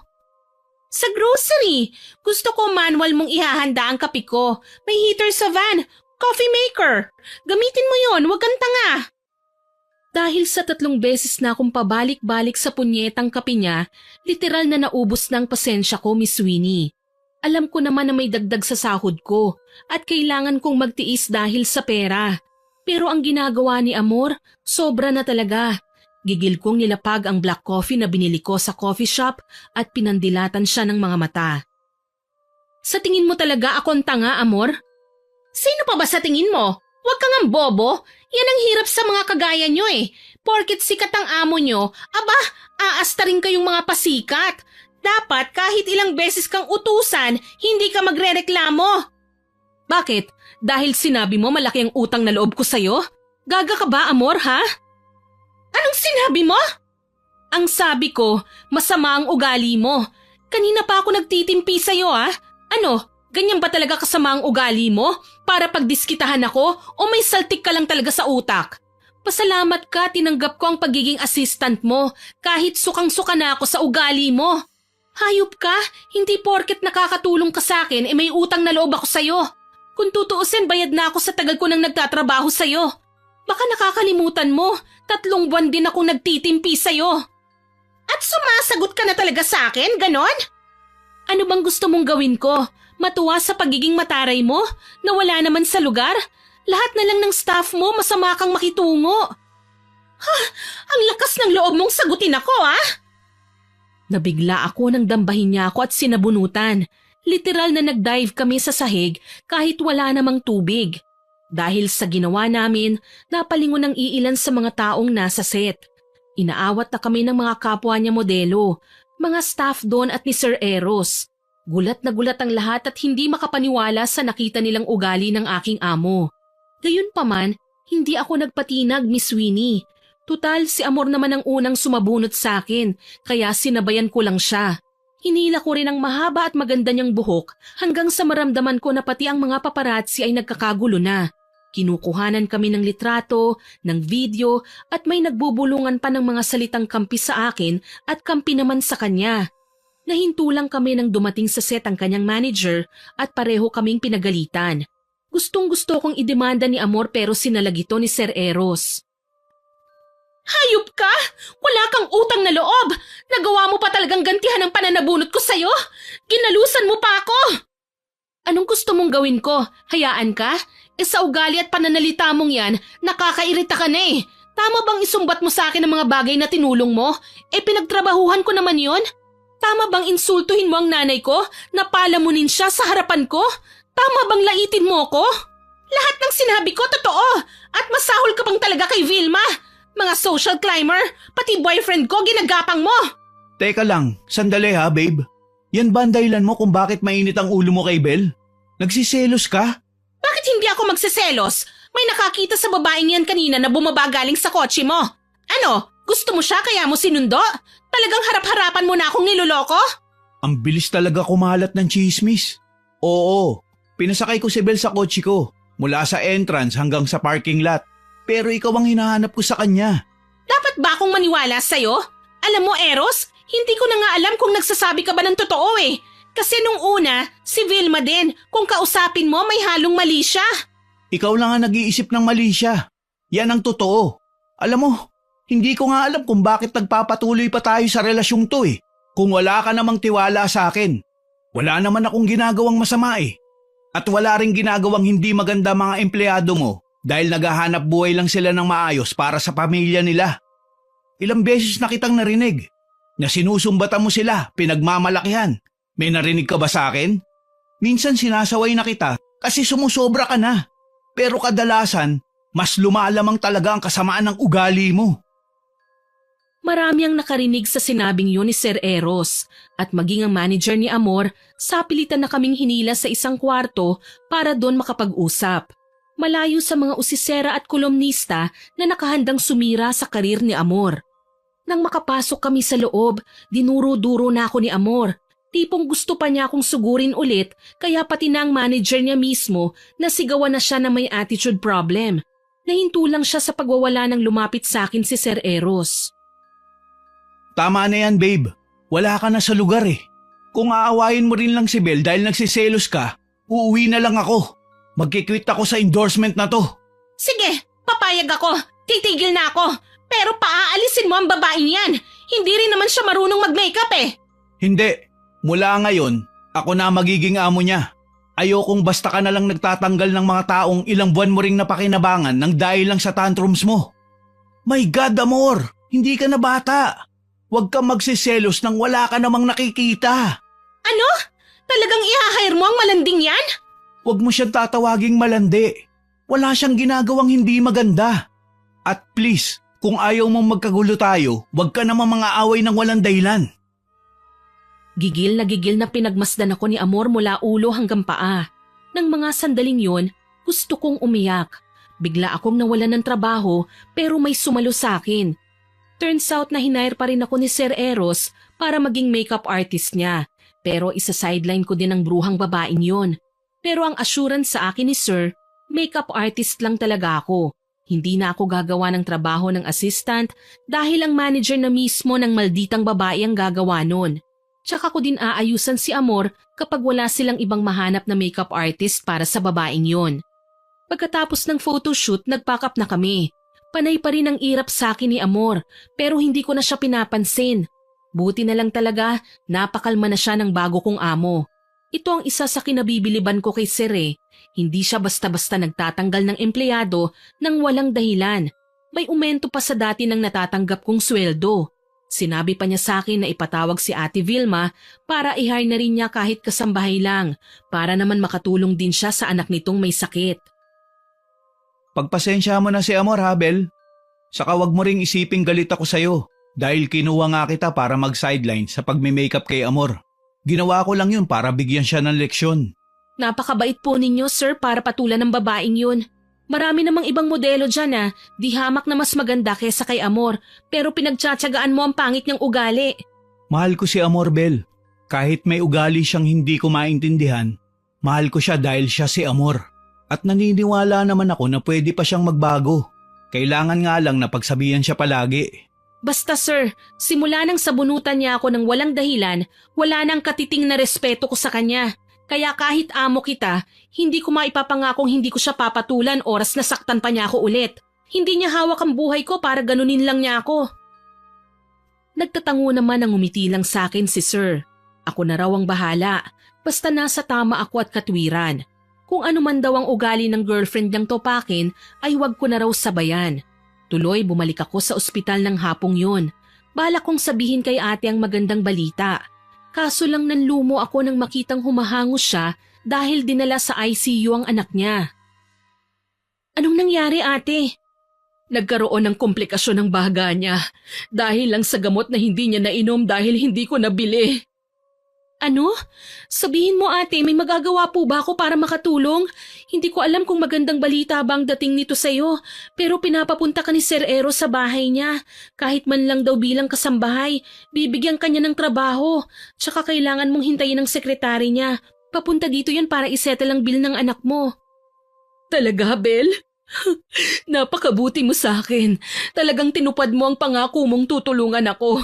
Sa grocery. Gusto ko manual mong ihahanda ang kape ko. May heater sa van. Coffee maker. Gamitin mo yon, wag kang tanga. Dahil sa 3 beses na akong pabalik-balik sa punyetang kape niya, literal na naubos ng pasensya ko, Miss Winnie. Alam ko naman na may dagdag sa sahod ko at kailangan kong magtiis dahil sa pera. Pero ang ginagawa ni Amor, sobra na talaga. Gigil kong nilapag ang black coffee na binili ko sa coffee shop at pinandilatan siya ng mga mata. Sa tingin mo talaga akong tanga, Amor? Sino pa ba sa tingin mo? Huwag kang ang bobo. Yan ang hirap sa mga kagaya nyo eh. Porket sikat ang amo nyo, aba, aasta rin kayong mga pasikat. Dapat kahit ilang beses kang utusan, hindi ka magrereklamo. Bakit? Dahil sinabi mo malaki ang utang na loob ko sa'yo? Gaga ka ba, Amor, ha? Anong sinabi mo? Ang sabi ko, masama ang ugali mo. Kanina pa ako nagtitimpi sa'yo, ha? Ano, ganyan ba talaga kasama ang ugali mo? Para pagdiskitahan ako o may saltik ka lang talaga sa utak? Pasalamat ka, tinanggap ko ang pagiging assistant mo kahit sukang-suka na ako sa ugali mo. Hayop ka, hindi porket nakakatulong ka sa akin may utang na loob ako sa'yo. Kung tutuusin, bayad na ako sa tagal ko nang nagtatrabaho sa'yo. Baka nakakalimutan mo, 3 buwan din akong nagtitimpi sa'yo. At sumasagot ka na talaga sa akin, ganon? Ano bang gusto mong gawin ko? Matuwa sa pagiging mataray mo? Na wala naman sa lugar? Lahat na lang ng staff mo, masama kang makitungo. Ang lakas ng loob mong sagutin ako, ha? Nabigla ako nang dambahin niya ako at sinabunutan. Literal na nag-dive kami sa sahig kahit wala namang tubig. Dahil sa ginawa namin, napalingon ang iilan sa mga taong nasa set. Inaawat na kami ng mga kapwa niya modelo, mga staff doon at ni Sir Eros. Gulat na gulat ang lahat at hindi makapaniwala sa nakita nilang ugali ng aking amo. Gayunpaman, hindi ako nagpatinag, Miss Winnie. Tutal, si Amor naman ang unang sumabunot sa akin, kaya sinabayan ko lang siya. Hinila ko rin ang mahaba at maganda niyang buhok hanggang sa maramdaman ko na pati ang mga paparazzi ay nagkakagulo na. Kinukuhanan kami ng litrato, ng video at may nagbubulungan pa ng mga salitang kampi sa akin at kampi naman sa kanya. Nahinto lang kami nang dumating sa set ang kanyang manager at pareho kaming pinagalitan. Gustong-gusto kong idemanda ni Amor pero sinalagi ito ni Sir Eros. Hayop ka! Wala kang utang na loob! Nagawa mo pa talagang gantihan ang pananabunot ko sa'yo! Ginalusan mo pa ako! Anong gusto mong gawin ko? Hayaan ka? Sa ugali at pananalita mong yan, nakakairita ka na eh. Tama bang isumbat mo sa akin ang mga bagay na tinulong mo? Pinagtrabahuhan ko naman yon. Tama bang insultuhin mo ang nanay ko? Napalamunin siya sa harapan ko? Tama bang laitin mo ko? Lahat ng sinabi ko totoo! At masahol ka pang talaga kay Vilma! Mga social climber, pati boyfriend ko ginagapang mo! Teka lang, sandali ha, babe. Yan ba ang dahilan mo kung bakit mainit ang ulo mo kay Bel? Nagsiselos ka? Bakit hindi ako magseselos? May nakakita sa babaeng yan kanina na bumaba galing sa kotse mo. Ano? Gusto mo siya kaya mo sinundo? Talagang harap-harapan mo na akong niloloko? Ang bilis talaga kumalat ng chismis. Oo, pinasakay ko si Bel sa kotse ko. Mula sa entrance hanggang sa parking lot. Pero ikaw ang hinahanap ko sa kanya. Dapat ba akong maniwala sa'yo? Alam mo, Eros, hindi ko na nga alam kung nagsasabi ka ba ng totoo eh. Kasi nung una, si Vilma din, kung kausapin mo may halong mali siya. Ikaw lang ang nag-iisip ng mali siya. Yan ang totoo. Alam mo, hindi ko nga alam kung bakit nagpapatuloy pa tayo sa relasyong to eh. Kung wala ka namang tiwala sa akin. Wala naman akong ginagawang masama eh. At wala ring ginagawang hindi maganda mga empleyado mo dahil naghahanap buhay lang sila ng maayos para sa pamilya nila. Ilang beses na kitang narinig na sinusumbatan mo sila, pinagmamalakihan. May narinig ka ba sa akin? Minsan sinasaway na kita kasi sumusobra ka na. Pero kadalasan, mas lumalamang talaga ang kasamaan ng ugali mo. Marami ang nakarinig sa sinabing yun ni Sir Eros at maging ang manager ni Amor, sapilitan na kaming hinila sa isang kwarto para doon makapag-usap. Malayo sa mga usisera at kolumnista na nakahandang sumira sa karir ni Amor. Nang makapasok kami sa loob, dinuro-duro na ako ni Amor. Tipong gusto pa niya akong sugurin ulit kaya pati na ang manager niya mismo nasigawan na siya na may attitude problem. Nahinto lang siya sa pagwawala ng lumapit sa akin si Sir Eros. Tama na yan, babe. Wala ka na sa lugar eh. Kung aawayin mo rin lang si Bel dahil nagsiselos ka, uuwi na lang ako. Magkikwit ako sa endorsement na to. Sige, papayag ako. Titigil na ako. Pero paaalisin mo ang babaeng yan. Hindi rin naman siya marunong mag-makeup eh. Hindi. Mula ngayon, ako na magiging amo niya. Ayokong basta ka na lang nagtatanggal ng mga taong ilang buwan mo ring napakinabangan nang dahil lang sa tantrums mo. My God, Amor! Hindi ka na bata. Huwag kang magsiselos nang wala ka namang nakikita. Ano? Talagang i-hire mo ang malanding yan? Huwag mo siyang tatawaging malandi. Wala siyang ginagawang hindi maganda. At please, kung ayaw mong magkagulo tayo, huwag ka namang mga away ng walang dahilan. Gigil na pinagmasdan ako ni Amor mula ulo hanggang paa. Nang mga sandaling yon, gusto kong umiyak. Bigla akong nawalan ng trabaho pero may sumalo sa akin. Turns out na hinire pa rin ako ni Sir Eros para maging makeup artist niya. Pero isa-sideline ko din ang bruhang babaeng yon. Pero ang assurance sa akin ni Sir, makeup artist lang talaga ako. Hindi na ako gagawa ng trabaho ng assistant dahil ang manager na mismo ng malditang babae ang gagawa nun. Tsaka ko din aayusan si Amor kapag wala silang ibang mahanap na makeup artist para sa babaeng yon. Pagkatapos ng photoshoot, nag-pack up na kami. Panay pa rin ang irap sa akin ni Amor pero hindi ko na siya pinapansin. Buti na lang talaga, napakalma na siya ng bago kong amo. Ito ang isa sa kinabibiliban ko kay Sir eh. Hindi siya basta-basta nagtatanggal ng empleyado nang walang dahilan. May umento pa sa dati nang natatanggap kong sweldo. Sinabi pa niya sa akin na ipatawag si Ate Vilma para i-hire na rin niya kahit kasambahay lang para naman makatulong din siya sa anak nitong may sakit. Pagpasensya mo na si Amor, Habel. Saka wag mo ring isiping galit ako sa'yo dahil kinuha nga kita para mag-sideline sa pagme-makeup kay Amor. Ginawa ko lang yun para bigyan siya ng leksyon. Napakabait po ninyo, sir, para patulan ng babaeng yun. Marami namang ibang modelo dyan di hamak na mas maganda kesa kay Amor, pero pinagtsatsagaan mo ang pangit niyang ugali. Mahal ko si Amor, Bel. Kahit may ugali siyang hindi ko maintindihan, mahal ko siya dahil siya si Amor. At naniniwala naman ako na pwede pa siyang magbago. Kailangan nga lang na pagsabihan siya palagi. Basta sir, simula nang sabunutan niya ako ng walang dahilan, wala nang katiting na respeto ko sa kanya. Kaya kahit amo kita, hindi ko maipapangakong hindi ko siya papatulan oras na saktan pa niya ako ulit. Hindi niya hawak ang buhay ko para ganunin lang niya ako. Nagtatango naman ang umiti lang sa akin si sir. Ako na raw ang bahala, basta nasa tama ako at katwiran. Kung ano man daw ang ugali ng girlfriend niyang topakin ay wag ko na raw sabayan. Tuloy bumalik ako sa ospital ng hapong yun. Balak kong sabihin kay ate ang magandang balita. Kaso lang nanlumo ako nang makitang humahangos siya dahil dinala sa ICU ang anak niya. Anong nangyari ate? Nagkaroon ng komplikasyon ng baga niya dahil lang sa gamot na hindi niya nainom dahil hindi ko nabili. Ano? Sabihin mo ate, may magagawa po ba ako para makatulong? Hindi ko alam kung magandang balita ba ang dating nito sa'yo, pero pinapapunta ka ni Sir Eros sa bahay niya. Kahit man lang daw bilang kasambahay, bibigyan ka niya ng trabaho. Tsaka kailangan mong hintayin ang sekretary niya. Papunta dito yan para isettle ang bill ng anak mo. Talaga, Bel? Napakabuti mo sa akin. Talagang tinupad mo ang pangako mong tutulungan ako.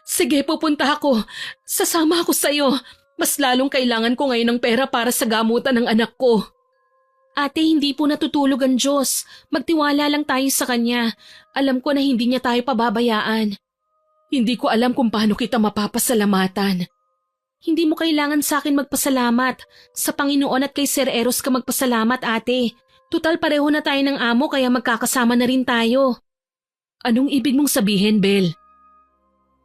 Sige, pupunta ako. Sasama ako sa'yo. Mas lalong kailangan ko ngayon ng pera para sa gamutan ng anak ko. Ate, hindi po natutulog ang Diyos. Magtiwala lang tayo sa Kanya. Alam ko na hindi niya tayo pababayaan. Hindi ko alam kung paano kita mapapasalamatan. Hindi mo kailangan sa akin magpasalamat. Sa Panginoon at kay Sir Eros ka magpasalamat, ate. Tutal pareho na tayo ng amo kaya magkakasama na rin tayo. Anong ibig mong sabihin, Bel?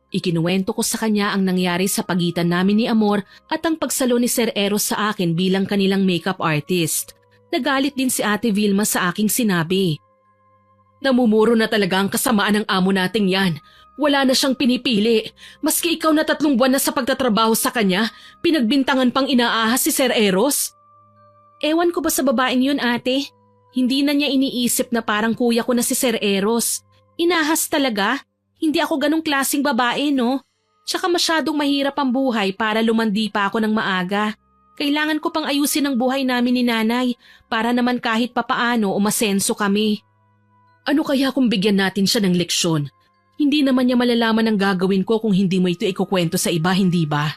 Ikinuwento ko sa kanya ang nangyari sa pagitan namin ni Amor at ang pagsalo ni Sir Eros sa akin bilang kanilang makeup artist. Nagalit din si Ate Vilma sa aking sinabi. Namumuro na talaga ang kasamaan ng amo nating yan. Wala na siyang pinipili. Maski ikaw na 3 buwan na sa pagtatrabaho sa kanya, pinagbintangan pang inaahas si Sir Eros. Ewan ko ba sa babaeng yun, ate? Hindi na niya iniisip na parang kuya ko na si Sir Eros. Inahas talaga? Hindi ako ganong klaseng babae, no? Tsaka masyadong mahirap ang buhay para lumandi pa ako ng maaga. Kailangan ko pang ayusin ang buhay namin ni nanay para naman kahit papaano umasenso kami. Ano kaya kung bigyan natin siya ng leksyon? Hindi naman niya malalaman ang gagawin ko kung hindi mo ito ikukwento sa iba, hindi ba?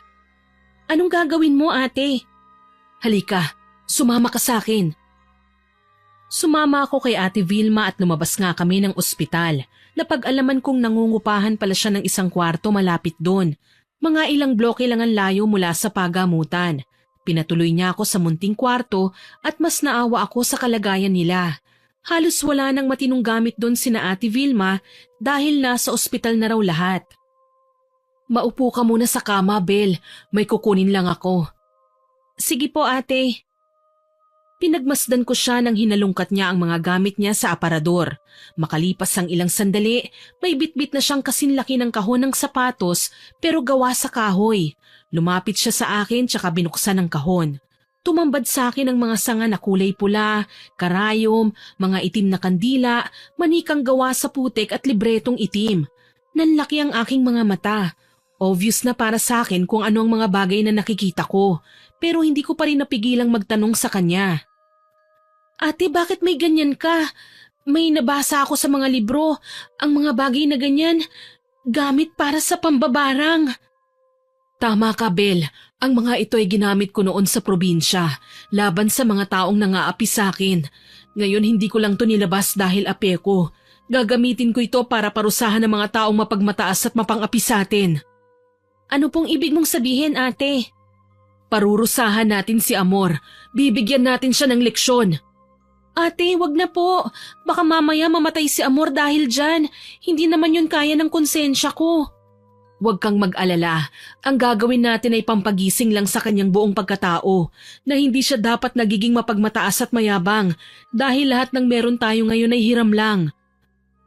Anong gagawin mo, ate? Halika, sumama ka sa akin. Sumama ako kay Ate Vilma at lumabas nga kami ng ospital. Napag-alaman kong nangungupahan pala siya ng isang kwarto malapit doon. Mga ilang bloke lang ang layo mula sa pagamutan. Pinatuloy niya ako sa munting kwarto at mas naawa ako sa kalagayan nila. Halos wala nang matinong gamit doon sina Ate Vilma dahil nasa ospital na raw lahat. Maupo ka muna sa kama, Bel. May kukunin lang ako. Sige po, ate. Pinagmasdan ko siya nang hinalungkat niya ang mga gamit niya sa aparador. Makalipas ang ilang sandali, may bitbit na siyang kasinlaki ng kahon ng sapatos pero gawa sa kahoy. Lumapit siya sa akin tsaka binuksan ang kahon. Tumambad sa akin ang mga sanga na kulay pula, karayom, mga itim na kandila, manikang gawa sa putik at libretong itim. Nanlaki ang aking mga mata. Obvious na para sa akin kung ano ang mga bagay na nakikita ko, pero hindi ko pa rin napigilang magtanong sa kanya. Ate, bakit may ganyan ka? May nabasa ako sa mga libro, ang mga bagay na ganyan, gamit para sa pambabarang. Tama ka, Bel. Ang mga ito ay ginamit ko noon sa probinsya, laban sa mga taong nangaapi sa akin. Ngayon hindi ko lang to nilabas dahil ape ko. Gagamitin ko ito para parusahan ng mga taong mapagmataas at mapang-api sa atin. Ano pong ibig mong sabihin, ate? Parurusahan natin si Amor. Bibigyan natin siya ng leksyon. Ate, wag na po. Baka mamaya mamatay si Amor dahil dyan. Hindi naman yun kaya ng konsensya ko. Huwag kang mag-alala. Ang gagawin natin ay pampagising lang sa kanyang buong pagkatao na hindi siya dapat nagiging mapagmataas at mayabang dahil lahat ng meron tayo ngayon ay hiram lang.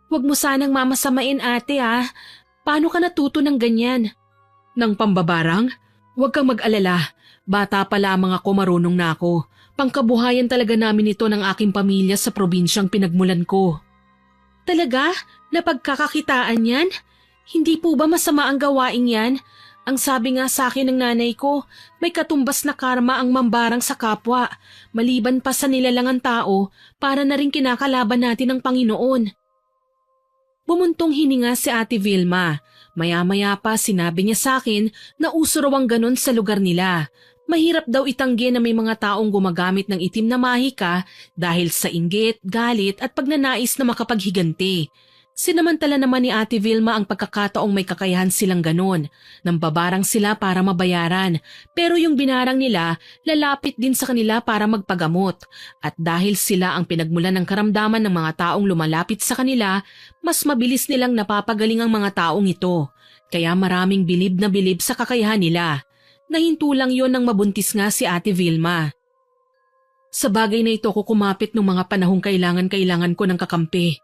Huwag mo sanang mamasamain, ate, ah. Paano ka natuto ng ganyan? Ng pambabarang? Huwag kang mag-alala. Bata pa lamang ako, marunong na ako. Pangkabuhayan talaga namin ito ng aking pamilya sa probinsyang pinagmulan ko. Talaga? Napagkakakitaan yan? Hindi po ba masama ang gawain yan? Ang sabi nga sa akin ng nanay ko, may katumbas na karma ang mambarang sa kapwa, maliban pa sa nilalangang tao para na rin kinakalaban natin ng Panginoon. Bumuntong hininga si Ate Vilma. Maya-maya pa sinabi niya sa akin na uso raw ang ganon sa lugar nila. Mahirap daw itanggi na may mga taong gumagamit ng itim na mahika dahil sa inggit, galit at pagnanais na makapaghiganti. Sinamantala naman ni Ate Vilma ang pagkakataong may kakayahan silang ganon. Nambabarang sila para mabayaran, pero yung binarang nila lalapit din sa kanila para magpagamot. At dahil sila ang pinagmulan ng karamdaman ng mga taong lumalapit sa kanila, mas mabilis nilang napapagaling ang mga taong ito. Kaya maraming bilib na bilib sa kakayahan nila. Nahinto lang yon nang mabuntis nga si Ate Vilma. Sa bagay na ito ko kumapit nung mga panahong kailangan ko ng kakampi.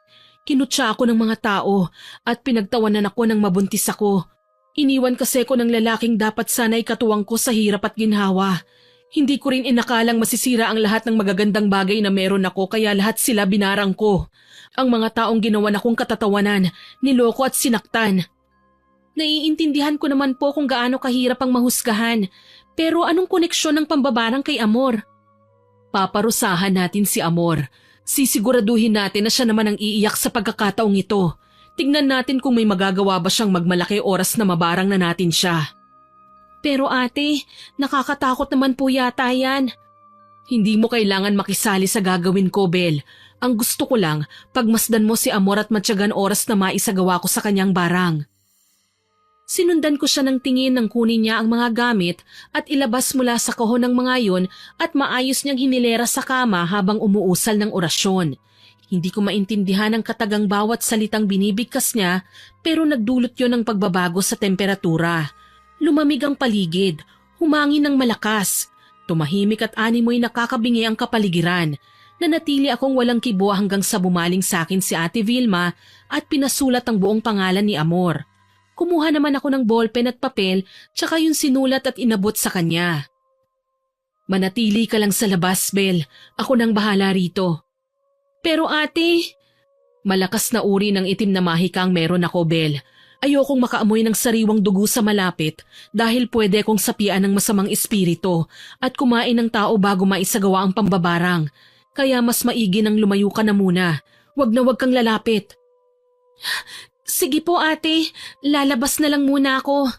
Kinutsa ako ng mga tao at pinagtawanan ako nang mabuntis ako. Iniwan kasi ko ng lalaking dapat sana'y katuwang ko sa hirap at ginhawa. Hindi ko rin inakalang masisira ang lahat ng magagandang bagay na meron ako kaya lahat sila binarang ko. Ang mga taong ginawan akong katatawanan, niloko at sinaktan. Naiintindihan ko naman po kung gaano kahirap ang mahusgahan, pero anong koneksyon ng pambabarang kay Amor? Paparusahan natin si Amor. Sisiguraduhin natin na siya naman ang iiyak sa pagkakataong ito. Tignan natin kung may magagawa ba siyang magmalaki oras na mabarang na natin siya. Pero ate, nakakatakot naman po yata yan. Hindi mo kailangan makisali sa gagawin ko, Bel. Ang gusto ko lang, pagmasdan mo si Amor at matyagan oras na maisagawa ko sa kanyang barang. Sinundan ko siya ng tingin nang kunin niya ang mga gamit at ilabas mula sa kahon ng mga yon at maayos niyang hinilera sa kama habang umuusal ng orasyon. Hindi ko maintindihan ang katagang bawat salitang binibigkas niya pero nagdulot yon ng pagbabago sa temperatura. Lumamig ang paligid, humangin ng malakas. Tumahimik at animoy nakakabingi ang kapaligiran. Nanatili akong walang kibo hanggang sa bumaling sa akin si Ate Vilma at pinasulat ang buong pangalan ni Amor. Kumuha naman ako ng ballpen at papel tsaka yung sinulat at inabot sa kanya. Manatili ka lang sa labas, Bel. Ako nang bahala rito. Pero ate, malakas na uri ng itim na mahika ang meron ako, Bel. Ayokong makaamoy ng sariwang dugo sa malapit dahil pwede kong sapian ng masamang espiritu at kumain ng tao bago maisagawa ang pambabarang. Kaya mas maigi nang lumayo ka na muna. Wag na wag kang lalapit. Sige po ate, lalabas na lang muna ako.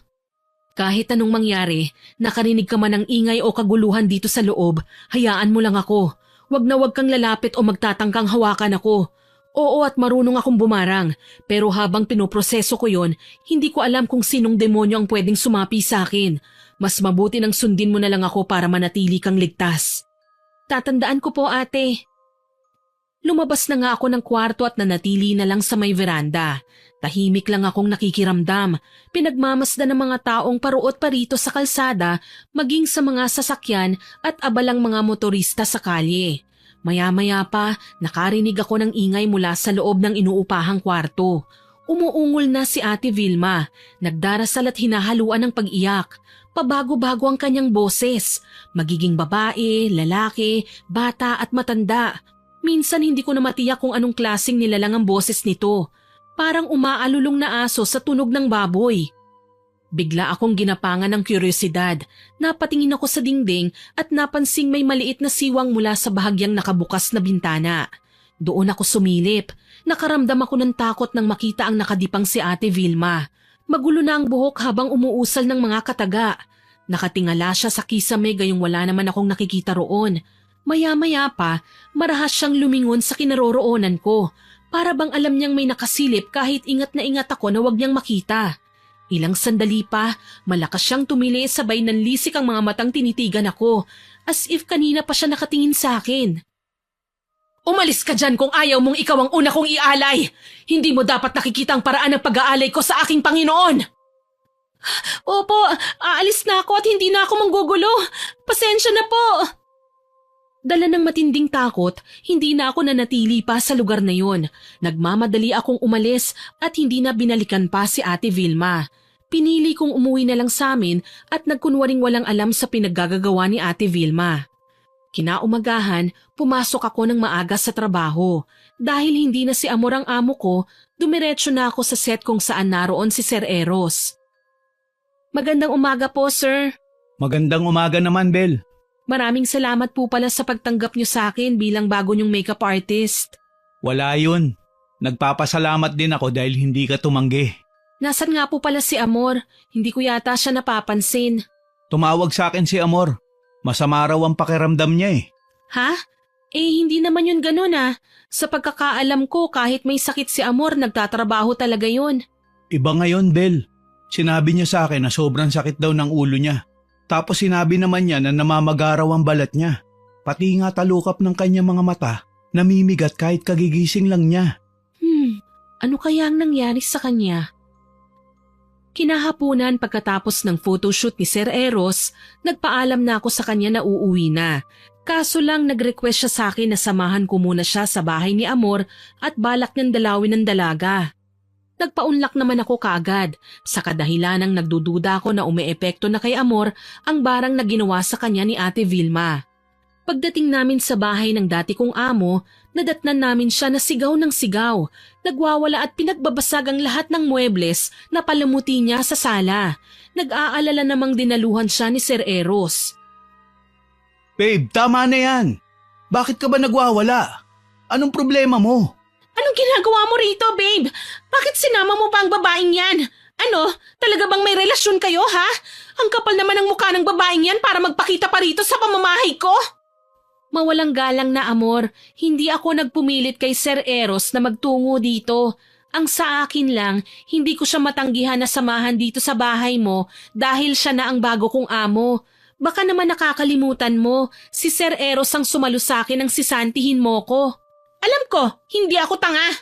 Kahit anong mangyari, nakarinig ka man ng ingay o kaguluhan dito sa loob, hayaan mo lang ako. Wag na wag kang lalapit o magtatangkang hawakan ako. Oo at marunong akong bumarang, pero habang pinoproseso ko yon, hindi ko alam kung sinong demonyo ang pwedeng sumapi sa akin. Mas mabuti nang sundin mo na lang ako para manatili kang ligtas. Tatandaan ko po, ate. Lumabas na nga ako ng kwarto at nanatili na lang sa may veranda. Tahimik lang akong nakikiramdam. Pinagmamasdan ng mga taong paruot parito sa kalsada, maging sa mga sasakyan at abalang mga motorista sa kalye. Maya-maya pa, nakarinig ako ng ingay mula sa loob ng inuupahang kwarto. Umuungol na si Ate Vilma. Nagdarasal at hinahaluan ng pag-iyak. Pabago-bago ang kanyang boses. Magiging babae, lalaki, bata at matanda. Minsan hindi ko na matiyak kung anong klaseng nilalang ang boses nito. Parang umaalulong na aso sa tunog ng baboy. Bigla akong ginapangan ng kuryosidad. Napatingin ako sa dingding at napansing may maliit na siwang mula sa bahagyang nakabukas na bintana. Doon ako sumilip. Nakaramdam ako ng takot nang makita ang nakadipang si Ate Vilma. Magulo na ang buhok habang umuusal ng mga kataga. Nakatingala siya sa kisame gayong wala naman akong nakikita roon. Maya-maya pa, marahas siyang lumingon sa kinaroroonan ko. Para bang alam niyang may nakasilip kahit ingat na ingat ako na wag niyang makita. Ilang sandali pa, malakas siyang tumili sabay nanlisik ang mga matang tinitigan ako, as if kanina pa siya nakatingin sa akin. Umalis ka dyan kung ayaw mong ikaw ang una kong ialay! Hindi mo dapat nakikita ang paraan ng pag-aalay ko sa aking Panginoon! Opo, aalis na ako at hindi na ako manggugulo. Pasensya na po! Dala ng matinding takot, hindi na ako nanatili pa sa lugar na yon. Nagmamadali akong umalis at hindi na binalikan pa si Ate Vilma. Pinili kong umuwi na lang sa amin at nagkunwaring walang alam sa pinaggagawa ni Ate Vilma. Kinaumagahan, pumasok ako ng maaga sa trabaho. Dahil hindi na si Amor ang amo ko, dumiretso na ako sa set kung saan naroon si Sir Eros. Magandang umaga po, sir. Magandang umaga naman, Bel. Maraming salamat po pala sa pagtanggap niyo sa akin bilang bago niyong makeup artist. Wala yun. Nagpapasalamat din ako dahil hindi ka tumanggi. Nasaan nga po pala si Amor? Hindi ko yata siya napapansin. Tumawag sa akin si Amor. Masama raw ang pakiramdam niya eh. Ha? Hindi naman yun ganun ah. Sa pagkakaalam ko kahit may sakit si Amor, nagtatrabaho talaga yun. Iba ngayon, Bel. Sinabi niya sa akin na sobrang sakit daw ng ulo niya. Tapos sinabi naman niya na namamagaraw ang balat niya. Pati nga talukap ng kanyang mga mata, namimigat kahit kagigising lang niya. Ano kaya ang nangyari sa kanya? Kinahapunan pagkatapos ng photoshoot ni Sir Eros, nagpaalam na ako sa kanya na uuwi na. Kaso lang nag-request siya sa akin na samahan ko muna siya sa bahay ni Amor at balak niyang dalawin ng dalaga. Nagpaunlak naman ako kaagad sa kadahilanang nagdududa ako na umeepekto na kay Amor ang barang na ginawa sa kanya ni Ate Vilma. Pagdating namin sa bahay ng dati kong amo, nadatnan namin siya na sigaw ng sigaw. Nagwawala at pinagbabasag ang lahat ng muebles na palamuti niya sa sala. Nag-aalala namang dinaluhan siya ni Sir Eros. Babe, tama na yan. Bakit ka ba nagwawala? Anong problema mo? Anong ginagawa mo rito, babe? Bakit sinama mo pa ang babaeng yan? Ano? Talaga bang may relasyon kayo, ha? Ang kapal naman ng mukha ng babaeng yan para magpakita pa rito sa pamamahay ko. Mawalang galang na Amor, hindi ako nagpumilit kay Sir Eros na magtungo dito. Ang sa akin lang, hindi ko siya matanggihan na samahan dito sa bahay mo dahil siya na ang bago kong amo. Baka naman nakakalimutan mo, si Sir Eros ang sumalo sa akin ng sisantihin mo ko. Alam ko, hindi ako tanga.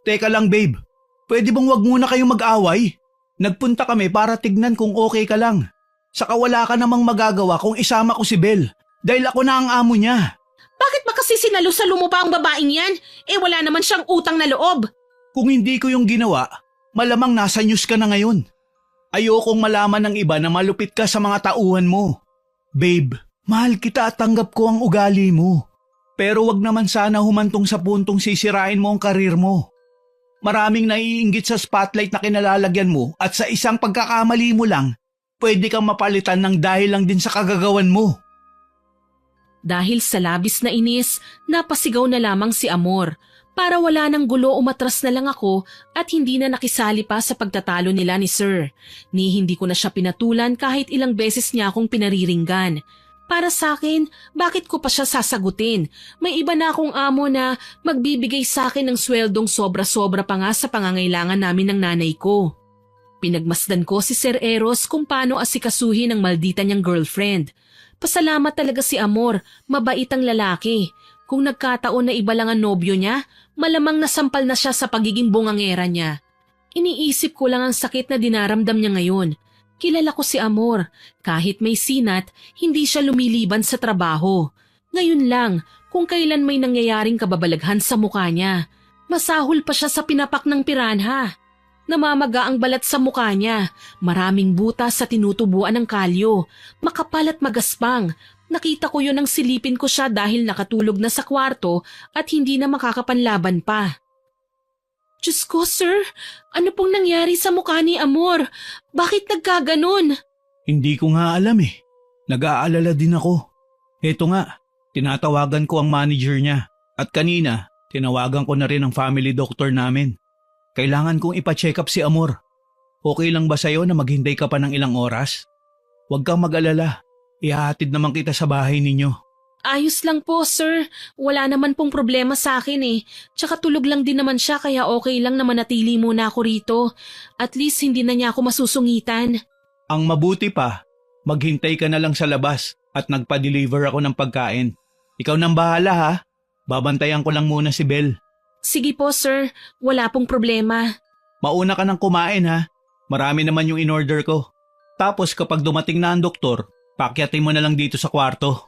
Teka lang, babe. Pwede bang wag muna kayong mag-away? Nagpunta kami para tignan kung okay ka lang. Saka wala ka namang magagawa kung isama ko si Bel. Dahil ako na ang amo niya. Bakit ba kasi sinalo-salo mo pa ang babaeng yan? Wala naman siyang utang na loob. Kung hindi ko yung ginawa, malamang nasa news ka na ngayon. Ayokong malaman ng iba na malupit ka sa mga tauhan mo. Babe, mahal kita at tanggap ko ang ugali mo. Pero wag naman sana humantong sa puntong sisirain mo ang karir mo. Maraming naiinggit sa spotlight na kinalalagyan mo at sa isang pagkakamali mo lang, pwede kang mapalitan ng dahil lang din sa kagagawan mo. Dahil sa labis na inis, napasigaw na lamang si Amor. Para wala ng gulo, umatras na lang ako at hindi na nakisali pa sa pagtatalo nila ni Sir. Ni hindi ko na siya pinatulan kahit ilang beses niya akong pinariringgan. Para sa akin, bakit ko pa siya sasagutin? May iba na akong amo na magbibigay sa akin ng sweldong sobra-sobra pa nga sa pangangailangan namin ng nanay ko. Pinagmasdan ko si Sir Eros kung paano asikasuhin ang maldita niyang girlfriend. Pasalamat talaga si Amor, mabait ang lalaki. Kung nagkataon na iba lang ang nobyo niya, malamang nasampal na siya sa pagiging bungangera niya. Iniisip ko lang ang sakit na dinaramdam niya ngayon. Kilala ko si Amor. Kahit may sinat, hindi siya lumiliban sa trabaho. Ngayon lang, kung kailan may nangyayaring kababalaghan sa mukha niya. Masahol pa siya sa pinapak ng piranha. Namamaga ang balat sa mukha niya. Maraming butas sa tinutubuan ng kalyo. Makapal at magaspang. Nakita ko yun nang silipin ko siya dahil nakatulog na sa kwarto at hindi na makakapanlaban pa. Diyos ko, sir, ano pong nangyari sa mukha ni Amor? Bakit nagkaganon? Hindi ko nga alam eh. Nag-aalala din ako. Eto nga, tinatawagan ko ang manager niya. At kanina, tinawagan ko na rin ang family doctor namin. Kailangan kong ipa-check up si Amor. Okay lang ba sa'yo na maghintay ka pa ng ilang oras? Huwag kang mag-alala. Ihahatid naman kita sa bahay ninyo. Ayos lang po, sir. Wala naman pong problema sa akin eh. Tsaka tulog lang din naman siya kaya okay lang na manatili muna ako rito. At least hindi na niya ako masusungitan. Ang mabuti pa, maghintay ka na lang sa labas at nagpa-deliver ako ng pagkain. Ikaw nang bahala ha. Babantayan ko lang muna si Belle. Sige po, sir. Wala pong problema. Mauna ka nang kumain ha. Marami naman yung in-order ko. Tapos kapag dumating na ang doktor, pakyatin mo na lang dito sa kwarto.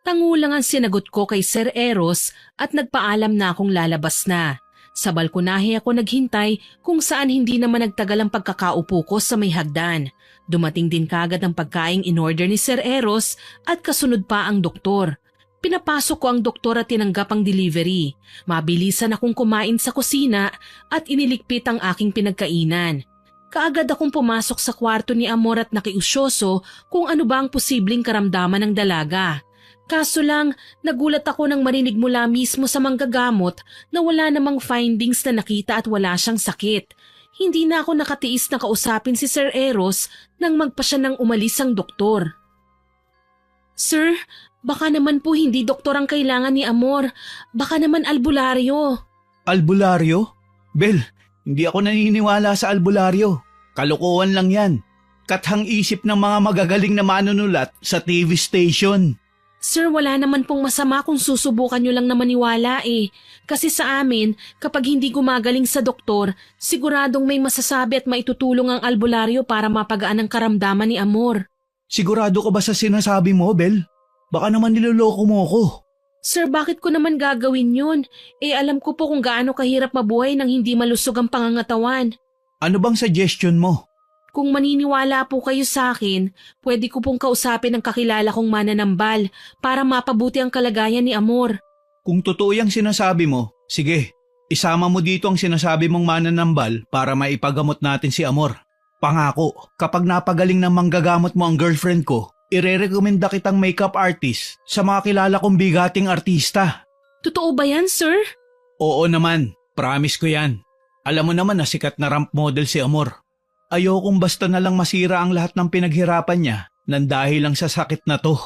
Tangulang ang sinagot ko kay Sir Eros at nagpaalam na akong lalabas na. Sa balkonahe ako naghintay kung saan hindi naman nagtagal ang pagkakaupo ko sa may hagdan. Dumating din kagad ang pagkaing in-order ni Sir Eros at kasunod pa ang doktor. Pinapasok ko ang doktor at tinanggap ang delivery. Mabilisan akong kumain sa kusina at iniligpit ang aking pinagkainan. Kaagad akong pumasok sa kwarto ni Amor at nakiusyoso kung ano ba ang posibleng karamdaman ng dalaga. Kaso lang, nagulat ako nang marinig mula mismo sa manggagamot na wala namang findings na nakita at wala siyang sakit. Hindi na ako nakatiis na kausapin si Sir Eros nang magpa siya nang umalis ang doktor. Sir, baka naman po hindi doktor ang kailangan ni Amor. Baka naman albularyo. Albularyo? Bel, hindi ako naniniwala sa albularyo. Kalokohan lang yan. Kathang isip ng mga magagaling na manunulat sa TV station. Sir, wala naman pong masama kung susubukan nyo lang na maniwala eh. Kasi sa amin, kapag hindi gumagaling sa doktor, siguradong may masasabi at maitutulong ang albularyo para mapagaan ang karamdaman ni Amor. Sigurado ka ba sa sinasabi mo, Bel? Baka naman niloloko mo ko. Sir, bakit ko naman gagawin yun? Eh alam ko po kung gaano kahirap mabuhay nang hindi malusog ang pangangatawan. Ano bang suggestion mo? Kung maniniwala po kayo sa akin, pwede ko pong kausapin ang kakilala kong mananambal para mapabuti ang kalagayan ni Amor. Kung totoo yung sinasabi mo, sige, isama mo dito ang sinasabi mong mananambal para maipagamot natin si Amor. Pangako, kapag napagaling ng manggagamot mo ang girlfriend ko, irerekomenda kitang makeup artist sa mga kilala kong bigating artista. Totoo ba yan, sir? Oo naman, promise ko yan. Alam mo naman na sikat na ramp model si Amor. Ayokong basta na lang masira ang lahat ng pinaghirapan niya nang dahil lang sa sakit na to.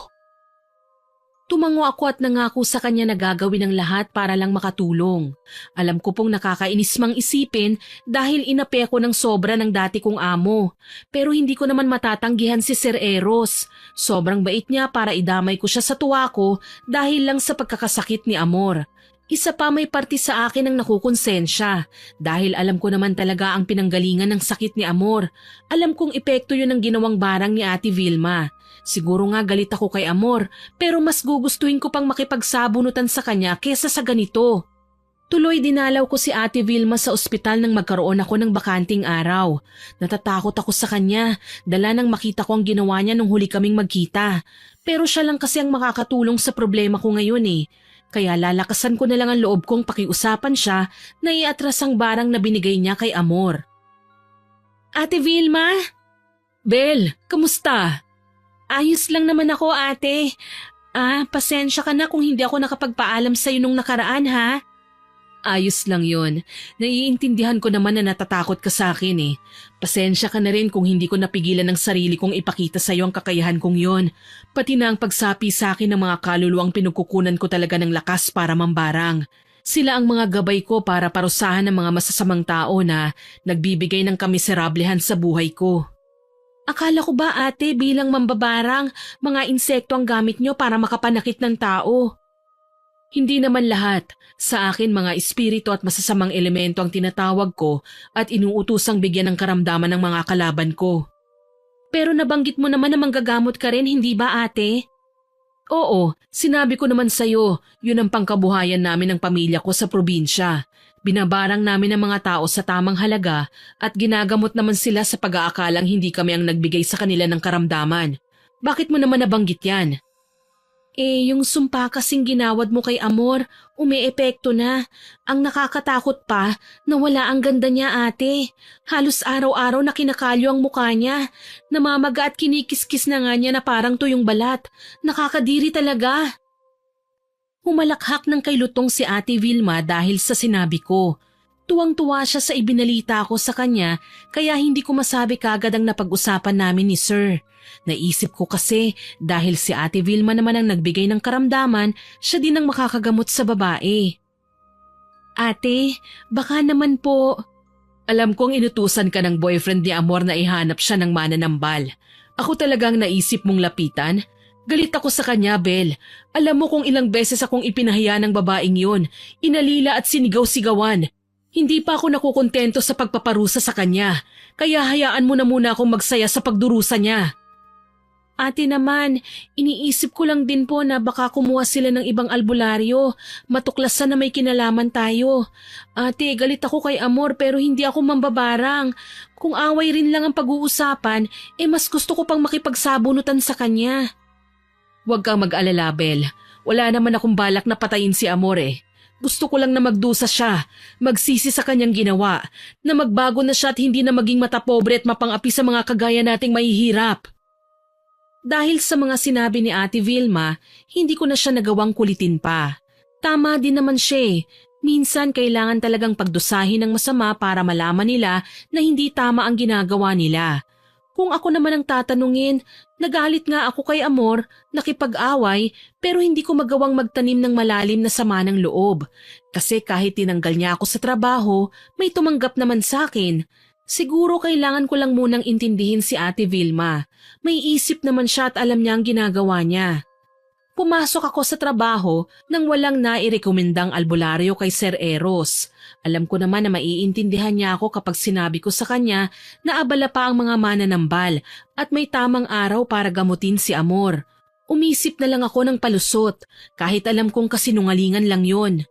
Tumango ako at nangako sa kanya na gagawin ang lahat para lang makatulong. Alam ko pong nakakainis mang isipin dahil inape ako ng sobra ng dati kong amo. Pero hindi ko naman matatanggihan si Sir Eros. Sobrang bait niya para idamay ko siya sa tuwa ko dahil lang sa pagkakasakit ni Amor. Isa pa may parte sa akin ang nakukonsensya dahil alam ko naman talaga ang pinanggalingan ng sakit ni Amor. Alam kong epekto yun ng ginawang barang ni Ate Vilma. Siguro nga galit ako kay Amor pero mas gugustuhin ko pang makipagsabunutan sa kanya kesa sa ganito. Tuloy dinalaw ko si Ate Vilma sa ospital nang magkaroon ako ng bakanting araw. Natatakot ako sa kanya, dala nang makita ko ang ginawa niya nung huli kaming magkita. Pero siya lang kasi ang makakatulong sa problema ko ngayon eh. Kaya lalakasan ko na lang ang loob kong pakiusapan siya na iatras ang barang na binigay niya kay Amor. Ate Vilma? Bel, kamusta? Ayos lang naman ako, ate. Pasensya ka na kung hindi ako nakapagpaalam sa'yo nung nakaraan ha. Ayos lang yon. Naiintindihan ko naman na natatakot ka sa akin eh. Pasensya ka na rin kung hindi ko napigilan ng sarili kong ipakita sa iyo ang kakayahan kong yon. Pati na ang pagsapi sa akin ng mga kaluluwang pinagkukunan ko talaga ng lakas para mambarang. Sila ang mga gabay ko para parusahan ng mga masasamang tao na nagbibigay ng kamiserablehan sa buhay ko. Akala ko ba ate bilang mambabarang, mga insekto ang gamit nyo para makapanakit ng tao? Hindi naman lahat. Sa akin mga espiritu at masasamang elemento ang tinatawag ko at inuutusang bigyan ng karamdaman ng mga kalaban ko. Pero nabanggit mo naman na manggagamot ka rin, hindi ba ate? Oo, sinabi ko naman sa'yo, yun ang pangkabuhayan namin ng pamilya ko sa probinsya. Binabarang namin ang mga tao sa tamang halaga at ginagamot naman sila sa pag-aakalang hindi kami ang nagbigay sa kanila ng karamdaman. Bakit mo naman nabanggit yan? Yung sumpa kasing ginawad mo kay Amor, umeepekto na. Ang nakakatakot pa, nawala ang ganda niya ate. Halos araw-araw na kinakalyo ang mukha niya. Namamaga at kinikiskis na nga niya na parang tuyong balat. Nakakadiri talaga. Humalakhak ng kay lutong si Ate Vilma dahil sa sinabi ko. Tuwang-tuwa siya sa ibinalita ko sa kanya kaya hindi ko masabi kagad ang napag-usapan namin ni Sir. Naisip ko kasi dahil si Ate Vilma naman ang nagbigay ng karamdaman, siya din ang makakagamot sa babae. Ate, baka naman po… Alam kong inutusan ka ng boyfriend ni Amor na ihanap siya ng mananambal. Ako talagang naisip mong lapitan. Galit ako sa kanya, Bel. Alam mo kung ilang beses akong ipinahiya ng babaeng yun. Inalila at sinigaw-sigawan. Hindi pa ako nakukontento sa pagpaparusa sa kanya. Kaya hayaan mo na muna akong magsaya sa pagdurusa niya. Ate naman, iniisip ko lang din po na baka kumuha sila ng ibang albularyo. Matuklasan na may kinalaman tayo. Ate, galit ako kay Amor pero hindi ako mambabarang. Kung away rin lang ang pag-uusapan, mas gusto ko pang makipagsabunutan sa kanya. Huwag kang mag-alala, Bel. Wala naman akong balak na patayin si Amor eh. Gusto ko lang na magdusa siya, magsisi sa kanyang ginawa, na magbago na siya at hindi na maging matapobre at mapang-api sa mga kagaya nating mahihirap. Dahil sa mga sinabi ni Ate Vilma, hindi ko na siya nagawang kulitin pa. Tama din naman siya eh. Minsan kailangan talagang pagdusahin ng masama para malaman nila na hindi tama ang ginagawa nila. Kung ako naman ang tatanungin, nagalit nga ako kay Amor, nakipag-away, pero hindi ko magawang magtanim ng malalim na sama ng loob. Kasi kahit tinanggal niya ako sa trabaho, may tumanggap naman sa akin. Siguro kailangan ko lang munang intindihin si Ate Vilma. May isip naman siya at alam niya ang ginagawa niya. Pumasok ako sa trabaho nang walang nairekomendang albularyo kay Sir Eros. Alam ko naman na maiintindihan niya ako kapag sinabi ko sa kanya na abala pa ang mga mananambal at may tamang araw para gamutin si Amor. Umisip na lang ako ng palusot kahit alam kong kasinungalingan lang yon.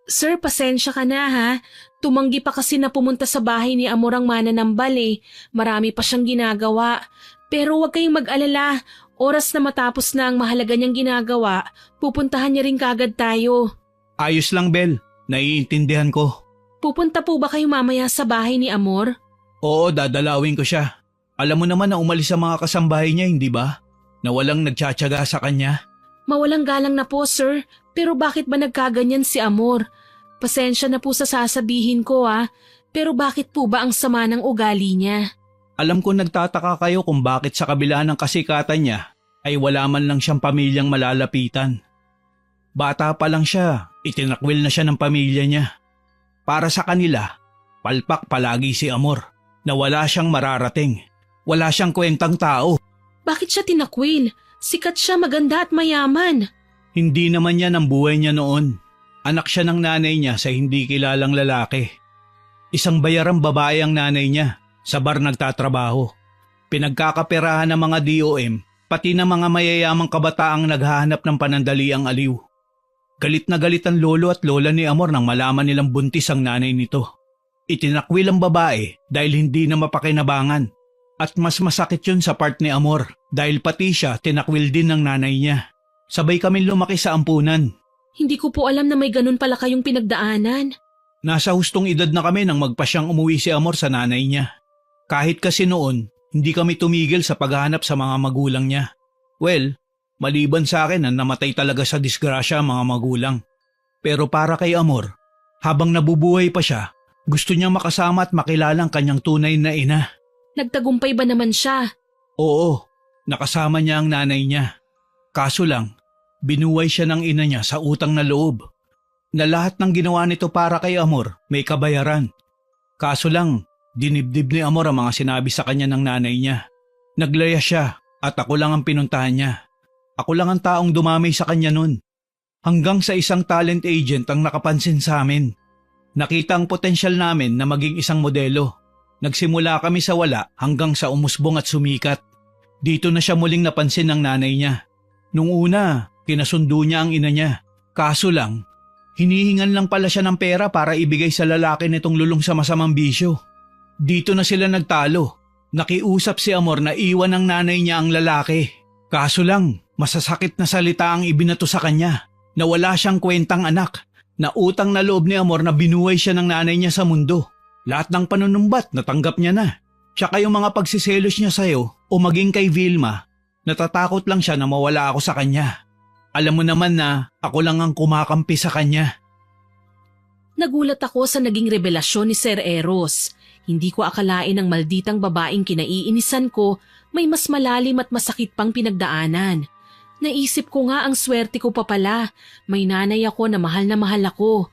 Sir, pasensya ka na ha. Tumanggi pa kasi na pumunta sa bahay ni Amor ang mananambal eh. Marami pa siyang ginagawa. Pero huwag kayong mag-alala. Oras na matapos na ang mahalaga niyang ginagawa, pupuntahan niya rin kagad tayo. Ayos lang, Bel. Naiintindihan ko. Pupunta po ba kayo mamaya sa bahay ni Amor? Oo, dadalawin ko siya. Alam mo naman na umalis sa mga kasambahay niya, hindi ba? Na walang nagtsatsaga sa kanya. Mawalang galang na po, sir. Pero bakit ba nagkaganyan si Amor? Pasensya na po sa sasabihin ko pero bakit po ba ang sama ng ugali niya? Alam ko nagtataka kayo kung bakit sa kabila ng kasikatan niya ay wala man lang siyang pamilyang malalapitan. Bata pa lang siya, itinakwil na siya ng pamilya niya. Para sa kanila, palpak palagi si Amor na wala siyang mararating. Wala siyang kwentang tao. Bakit siya tinakwil? Sikat siya, maganda at mayaman. Hindi naman yan ang buhay niya noon. Anak siya ng nanay niya sa hindi kilalang lalaki. Isang bayarang babae ang nanay niya. Sa bar nagtatrabaho. Pinagkakaperahan ng mga DOM, pati ng mga mayayamang kabataang naghahanap ng panandaliang aliw. Galit na galit ang lolo at lola ni Amor nang malaman nilang buntis ang nanay nito. Itinakwil ang babae dahil hindi na mapakinabangan. At mas masakit yun sa part ni Amor dahil pati siya tinakwil din ng nanay niya. Sabay kami lumaki sa ampunan. Hindi ko po alam na may ganun pala kayong pinagdaanan. Nasa hustong edad na kami nang magpasyang umuwi si Amor sa nanay niya. Kahit kasi noon, hindi kami tumigil sa paghahanap sa mga magulang niya. Well, Maliban sa akin na namatay talaga sa disgrasya ang mga magulang. Pero para kay Amor, habang nabubuhay pa siya, gusto niyang makasama at makilala ang kanyang tunay na ina. Nagtagumpay ba naman siya? Oo, nakasama niya ang nanay niya. Kaso lang, binuway siya ng ina niya sa utang na loob. Na lahat ng ginawa nito para kay Amor may kabayaran. Kaso lang, dinibdib ni Amor ang mga sinabi sa kanya ng nanay niya. Naglaya siya at ako lang ang pinuntahan niya. Ako lang ang taong dumamay sa kanya nun. Hanggang sa isang talent agent ang nakapansin sa amin. Nakita ang potensyal namin na maging isang modelo. Nagsimula kami sa wala hanggang sa umusbong at sumikat. Dito na siya muling napansin ng nanay niya. Nung una, kinasundo niya ang ina niya. Kaso lang, hinihingan lang pala siya ng pera para ibigay sa lalaki nitong lulong sa masamang bisyo. Dito na sila nagtalo. Nakiusap si Amor na iwan ng nanay niya ang lalaki. Kaso lang, masasakit na salita ang ibinato sa kanya. Na wala siyang kwentang anak. Na utang na loob ni Amor na binuhay siya ng nanay niya sa mundo. Lahat ng panunumbat natanggap niya na. Tsaka yung mga pagsiselos niya sa'yo o maging kay Vilma, natatakot lang siya na mawala ako sa kanya. Alam mo naman na ako lang ang kumakampi sa kanya. Nagulat ako sa naging revelasyon ni Sir Eros. Hindi ko akalain ang malditang babaeng kinaiinisan ko may mas malalim at masakit pang pinagdaanan. Naisip ko nga ang swerte ko pa pala. May nanay ako na mahal ako.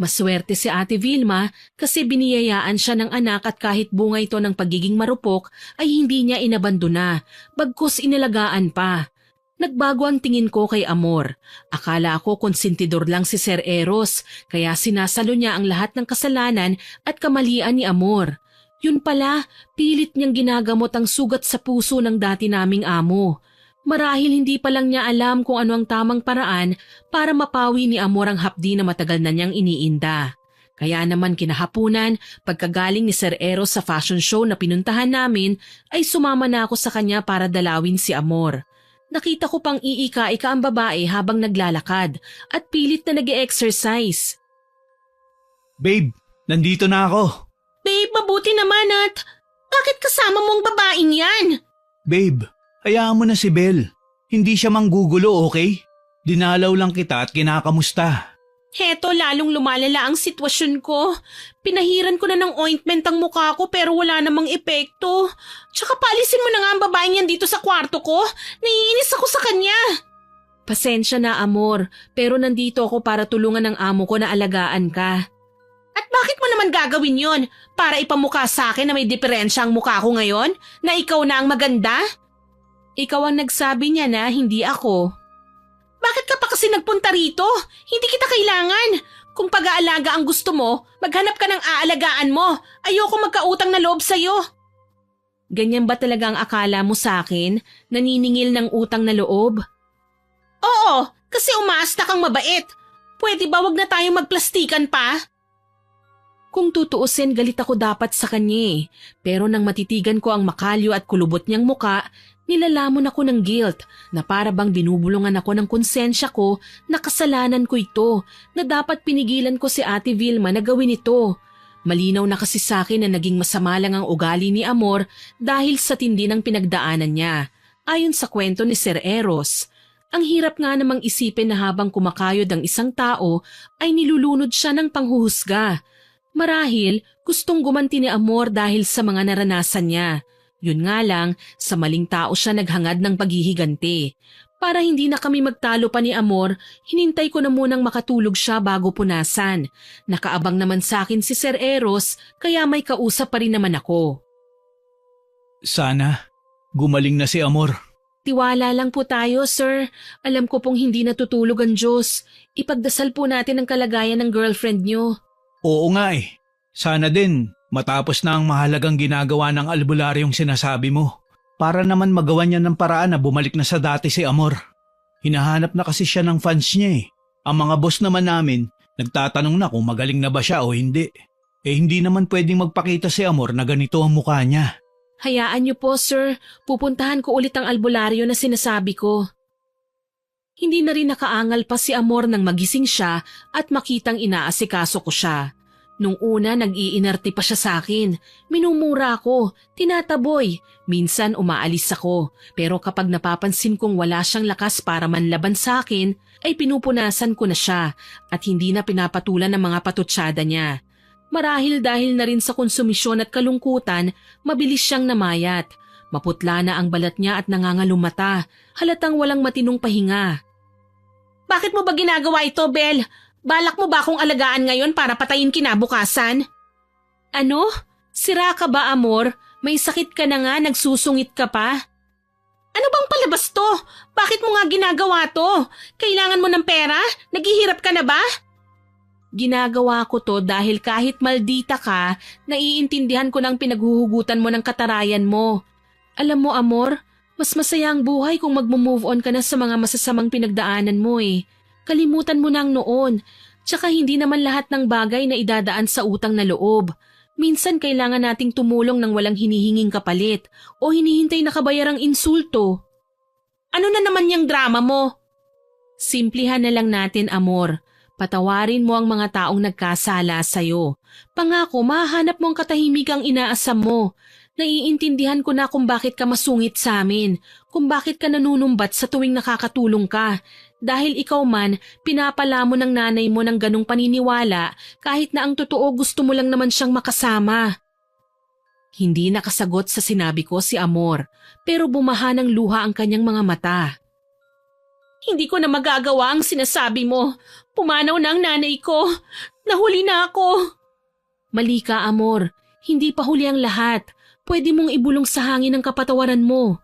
Maswerte si Ate Vilma kasi biniyayaan siya ng anak at kahit bunga ito ng pagiging marupok ay hindi niya inabandona, bagkus inalagaan pa. Nagbago ang tingin ko kay Amor. Akala ko konsentidor lang si Sir Eros kaya sinasalo niya ang lahat ng kasalanan at kamalian ni Amor. Yun pala, pilit niyang ginagamot ang sugat sa puso ng dati naming amo. Marahil hindi pa lang niya alam kung ano ang tamang paraan para mapawi ni Amor ang hapdi na matagal na niyang iniinda. Kaya naman kinahapunan, pagkagaling ni Sir Eros sa fashion show na pinuntahan namin, ay sumama na ako sa kanya para dalawin si Amor. Nakita ko pang iika-ika ang babae habang naglalakad at pilit na nag-e-exercise. Babe, nandito na ako. Babe, mabuti naman at bakit kasama mo ang babaeng yan? Babe, hayaan mo na si Belle. Hindi siya manggugulo, okay? Dinalaw lang kita at kinakamusta. Heto, lalong lumalala ang sitwasyon ko. Pinahiran ko na ng ointment ang mukha ko pero wala namang epekto. Tsaka paalisin mo na nga ang babaeng yan dito sa kwarto ko. Naiinis ako sa kanya. Pasensya na, Amor, pero nandito ako para tulungan ng amo ko na alagaan ka. At bakit mo naman gagawin yon? Para ipamukha sa akin na may diferensya ang mukha ko ngayon? Na ikaw na ang maganda? Ikaw ang nagsabi niya na, hindi ako. Bakit ka pa kasi nagpunta rito? Hindi kita kailangan. Kung pag-aalaga ang gusto mo, maghanap ka ng aalagaan mo. Ayoko magkautang na loob sa'yo. Ganyan ba talaga ang akala mo sa akin? Naniningil ng utang na loob? Oo, kasi umaasta kang mabait. Pwede ba wag na tayong magplastikan pa? Kung tutuusin, galit ako dapat sa kanya. Pero nang matitigan ko ang makalyo at kulubot niyang muka, nilalamon ako ng guilt na para bang binubulungan ako ng konsensya ko na kasalanan ko ito, na dapat pinigilan ko si Ate Vilma na gawin ito. Malinaw na kasi sa akin na naging masama lang ang ugali ni Amor dahil sa tindi ng pinagdaanan niya, ayon sa kwento ni Sir Eros. Ang hirap nga namang isipin na habang kumakayod ang isang tao ay nilulunod siya ng panghuhusga. Marahil gustong gumanti ni Amor dahil sa mga naranasan niya. Yun nga lang, sa maling tao siya naghangad ng paghihiganti. Para hindi na kami magtalo pa ni Amor, hinintay ko na munang makatulog siya bago punasan. Nakaabang naman sa akin si Sir Eros, kaya may kausap pa rin naman ako. Sana, gumaling na si Amor. Tiwala lang po tayo, sir. Alam ko pong hindi natutulog ang Diyos. Ipagdasal po natin ang kalagayan ng girlfriend niyo. Oo nga eh. Sana din, matapos na ang mahalagang ginagawa ng albularyong sinasabi mo. Para naman magawa niya ng paraan na bumalik na sa dati si Amor. Hinahanap na kasi siya ng fans niya eh. Ang mga boss naman namin, nagtatanong na kung magaling na ba siya o hindi. Eh hindi naman pwedeng magpakita si Amor na ganito ang mukha niya. Hayaan niyo po, sir. Pupuntahan ko ulit ang albularyo na sinasabi ko. Hindi na rin nakaangal pa si Amor nang magising siya at makitang inaasikaso ko siya. Nung una, nag-iinarte pa siya sa akin. Minumura ko, tinataboy. Minsan umaalis ako. Pero kapag napapansin kong wala siyang lakas para manlaban sa akin, ay pinupunasan ko na siya at hindi na pinapatulan ng mga patutsada niya. Marahil dahil na rin sa konsumisyon at kalungkutan, mabilis siyang namayat. Maputla na ang balat niya at nangangalumata. Halatang walang matinong pahinga. Bakit mo ba ginagawa ito, Bel? Balak mo ba akong alagaan ngayon para patayin kinabukasan? Ano? Sira ka ba, amor? May sakit ka na nga, nagsusungit ka pa? Ano bang palabas to? Bakit mo nga ginagawa to? Kailangan mo ng pera? Naghihirap ka na ba? Ginagawa ko to dahil kahit maldita ka, naiintindihan ko ng pinaghuhugutan mo ng katarayan mo. Alam mo, amor, mas masaya ang buhay kung magmo-move on ka na sa mga masasamang pinagdaanan mo eh. Kalimutan mo na ang noon. Tsaka hindi naman lahat ng bagay na idadaan sa utang na loob. Minsan kailangan nating tumulong ng walang hinihinging kapalit o hinihintay na kabayarang insulto. Ano na naman yung drama mo? Simplihan na lang natin, amor. Patawarin mo ang mga taong nagkasala sa'yo. Pangako, mahanap mo ang katahimikang inaasam mo. Naiintindihan ko na kung bakit ka masungit sa amin, kung bakit ka nanunumbat sa tuwing nakakatulong ka. Dahil ikaw man, pinapala mo ng nanay mo ng ganong paniniwala kahit na ang totoo gusto mo lang naman siyang makasama. Hindi nakasagot sa sinabi ko si Amor, pero bumaha ng luha ang kanyang mga mata. Hindi ko na magagawa ang sinasabi mo. Pumanaw na ang nanay ko. Nahuli na ako. Mali ka, Amor. Hindi pa huli ang lahat. Pwede mong ibulong sa hangin ang kapatawaran mo.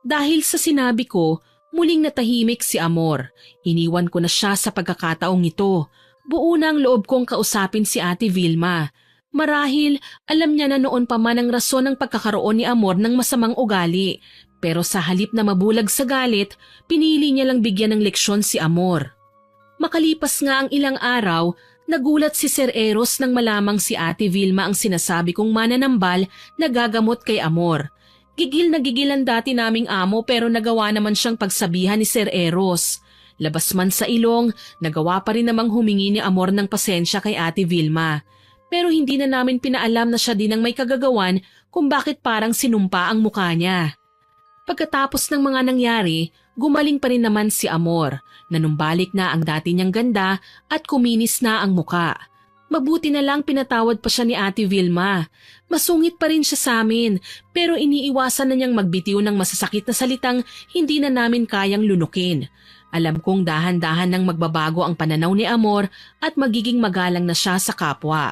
Dahil sa sinabi ko, muling natahimik si Amor. Iniwan ko na siya sa pagkakataong ito. Buo na ang loob kong kausapin si Ate Vilma. Marahil, alam niya na noon pa man ang rason ng pagkakaroon ni Amor ng masamang ugali. Pero sa halip na mabulag sa galit, pinili niya lang bigyan ng leksyon si Amor. Makalipas nga ang ilang araw, nagulat si Sir Eros nang malamang si Ate Vilma ang sinasabi kong mananambal na gagamot kay Amor. Gigil na gigil ang dati naming amo pero nagawa naman siyang pagsabihan ni Sir Eros. Labas man sa ilong, nagawa pa rin namang humingi ni Amor ng pasensya kay Ate Vilma. Pero hindi na namin pinaalam na siya din ang may kagagawan kung bakit parang sinumpa ang mukha niya. Pagkatapos ng mga nangyari, gumaling pa rin naman si Amor. Nanumbalik na ang dati niyang ganda at kuminis na ang muka. Mabuti na lang pinatawad pa siya ni Ate Vilma. Masungit pa rin siya sa amin, pero iniiwasan na niyang magbitiw ng masasakit na salitang hindi na namin kayang lunukin. Alam kong dahan-dahan nang magbabago ang pananaw ni Amor at magiging magalang na siya sa kapwa.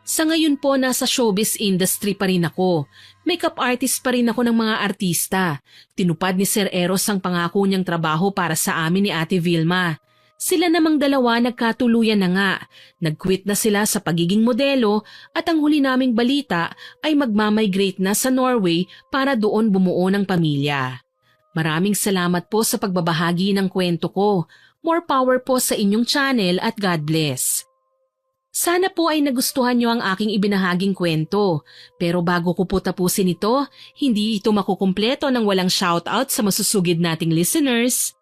Sa ngayon po nasa showbiz industry pa rin ako. Makeup artist pa rin ako ng mga artista. Tinupad ni Sir Eros ang pangako niyang trabaho para sa amin ni Ate Vilma. Sila namang dalawa nagkatuluyan na nga. Nag-quit na sila sa pagiging modelo at ang huli naming balita ay magmamigrate na sa Norway para doon bumuo ng pamilya. Maraming salamat po sa pagbabahagi ng kwento ko. More power po sa inyong channel at God bless. Sana po ay nagustuhan niyo ang aking ibinahaging kwento. Pero bago ko po tapusin ito, hindi ito makukumpleto ng walang shoutout sa masusugid nating listeners.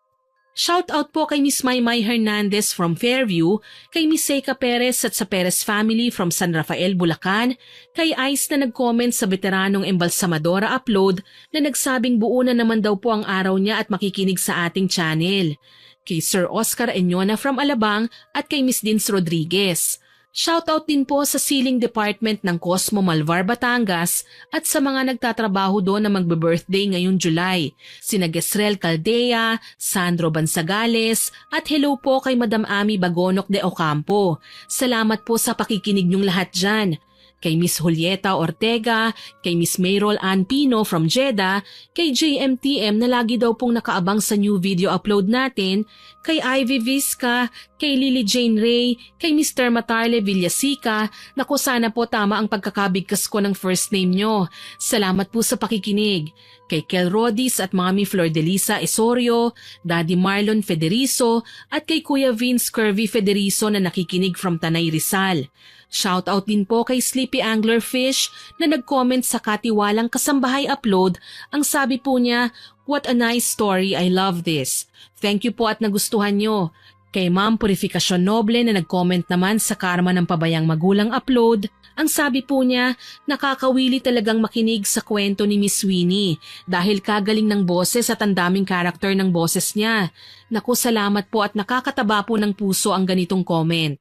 Shoutout po kay Miss Maymay Hernandez from Fairview, kay Miss Seika Perez at sa Perez family from San Rafael, Bulacan, kay Ice na nag-comment sa veteranong Embalsamadora upload na nagsabing buo na naman daw po ang araw niya at makikinig sa ating channel, kay Sir Oscar Enyona from Alabang at kay Miss Dins Rodriguez. Shoutout din po sa Ceiling Department ng Cosmo Malvar, Batangas at sa mga nagtatrabaho doon na magbe-birthday ngayong July. Sina Gesrel Caldea, Sandro Bansagales at hello po kay Madam Ami Bagonok de Ocampo. Salamat po sa pakikinig niyong lahat dyan. Kay Miss Julieta Ortega, kay Miss Mayrol Ann Pino from Jeddah, kay JMTM na lagi daw pong nakaabang sa new video upload natin, kay Ivy Vizca, kay Lily Jane Ray, kay Mr. Matarle Villasica, naku sana po tama ang pagkakabigkas ko ng first name nyo. Salamat po sa pakikinig. Kay Kel Rodis at Mami Flor Delisa Esorio, Daddy Marlon Federizo at kay Kuya Vince Curvy Federizo na nakikinig from Tanay Rizal. Shoutout din po kay Sleepy Anglerfish na nag-comment sa Katiwalang Kasambahay upload. Ang sabi po niya, "What a nice story, I love this. Thank you po at nagustuhan nyo." Kay Ma'am Purificacion Noble na nag-comment naman sa Karma ng Pabayang Magulang upload, ang sabi po niya, nakakawili talagang makinig sa kwento ni Miss Winnie dahil kagaling ng boses at ang daming karakter ng boses niya. Naku, salamat po at nakakataba po ng puso ang ganitong comment.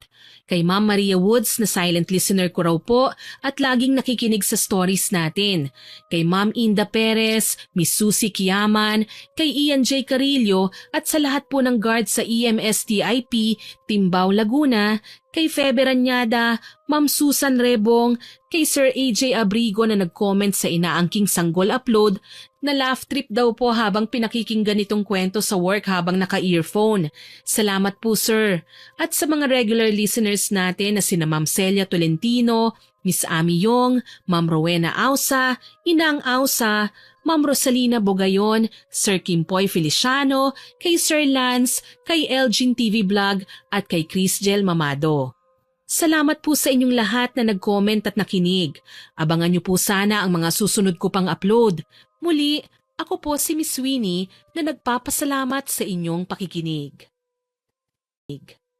Kay Ma'am Maria Woods na silent listener ko raw po at laging nakikinig sa stories natin. Kay Ma'am Inda Perez, Miss Susie Kiaman, kay Ian J. Carillo at sa lahat po ng guard sa EMSTIP, Timbao, Laguna, kay Febe Ranyada, Ma'am Susan Rebong, kay Sir AJ Abrigo na nag-comment sa Inaangking Sanggol upload na laugh trip daw po habang pinakikinggan itong kwento sa work habang naka-earphone. Salamat po sir. At sa mga regular listeners natin na sina Ma'am Celia Tolentino, Miss Ami Yong, Ma'am Rowena Ausa, Inang Ausa, Ma'am Rosalina Bogayon, Sir Kimpoy Feliciano, kay Sir Lance, kay Elgin TV Vlog at kay Chris Jel Mamado. Salamat po sa inyong lahat na nag-comment at nakinig. Abangan niyo po sana ang mga susunod ko pang upload. Muli, ako po si Miss Winnie na nagpapasalamat sa inyong pakikinig.